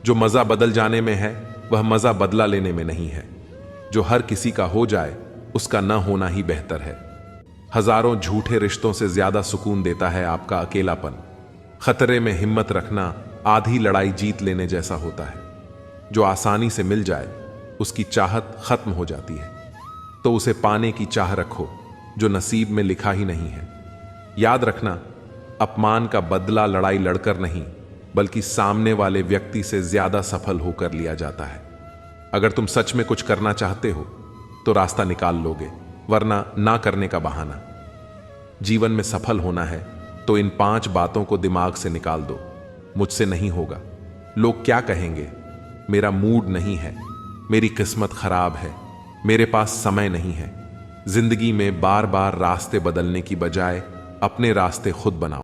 जो मजा बदल जाने में है वह मजा बदला लेने में नहीं है। जो हर किसी का हो जाए उसका न होना ही बेहतर है। हजारों झूठे रिश्तों से ज्यादा सुकून देता है आपका अकेलापन। खतरे में हिम्मत रखना आधी लड़ाई जीत लेने जैसा होता है। जो आसानी से मिल जाए उसकी चाहत खत्म हो जाती है, तो उसे पाने की चाह रखो जो नसीब में लिखा ही नहीं है। याद रखना, अपमान का बदला लड़ाई लड़कर नहीं, बल्कि सामने वाले व्यक्ति से ज्यादा सफल होकर लिया जाता है। अगर तुम सच में कुछ करना चाहते हो तो रास्ता निकाल लोगे, वरना ना करने का बहाना। जीवन में सफल होना है तो इन 5 बातों को दिमाग से निकाल दो। मुझसे नहीं होगा, लोग क्या कहेंगे, मेरा मूड नहीं है, मेरी किस्मत खराब है, मेरे पास समय नहीं है। जिंदगी में बार बार रास्ते बदलने की बजाय अपने रास्ते खुद बनाओ।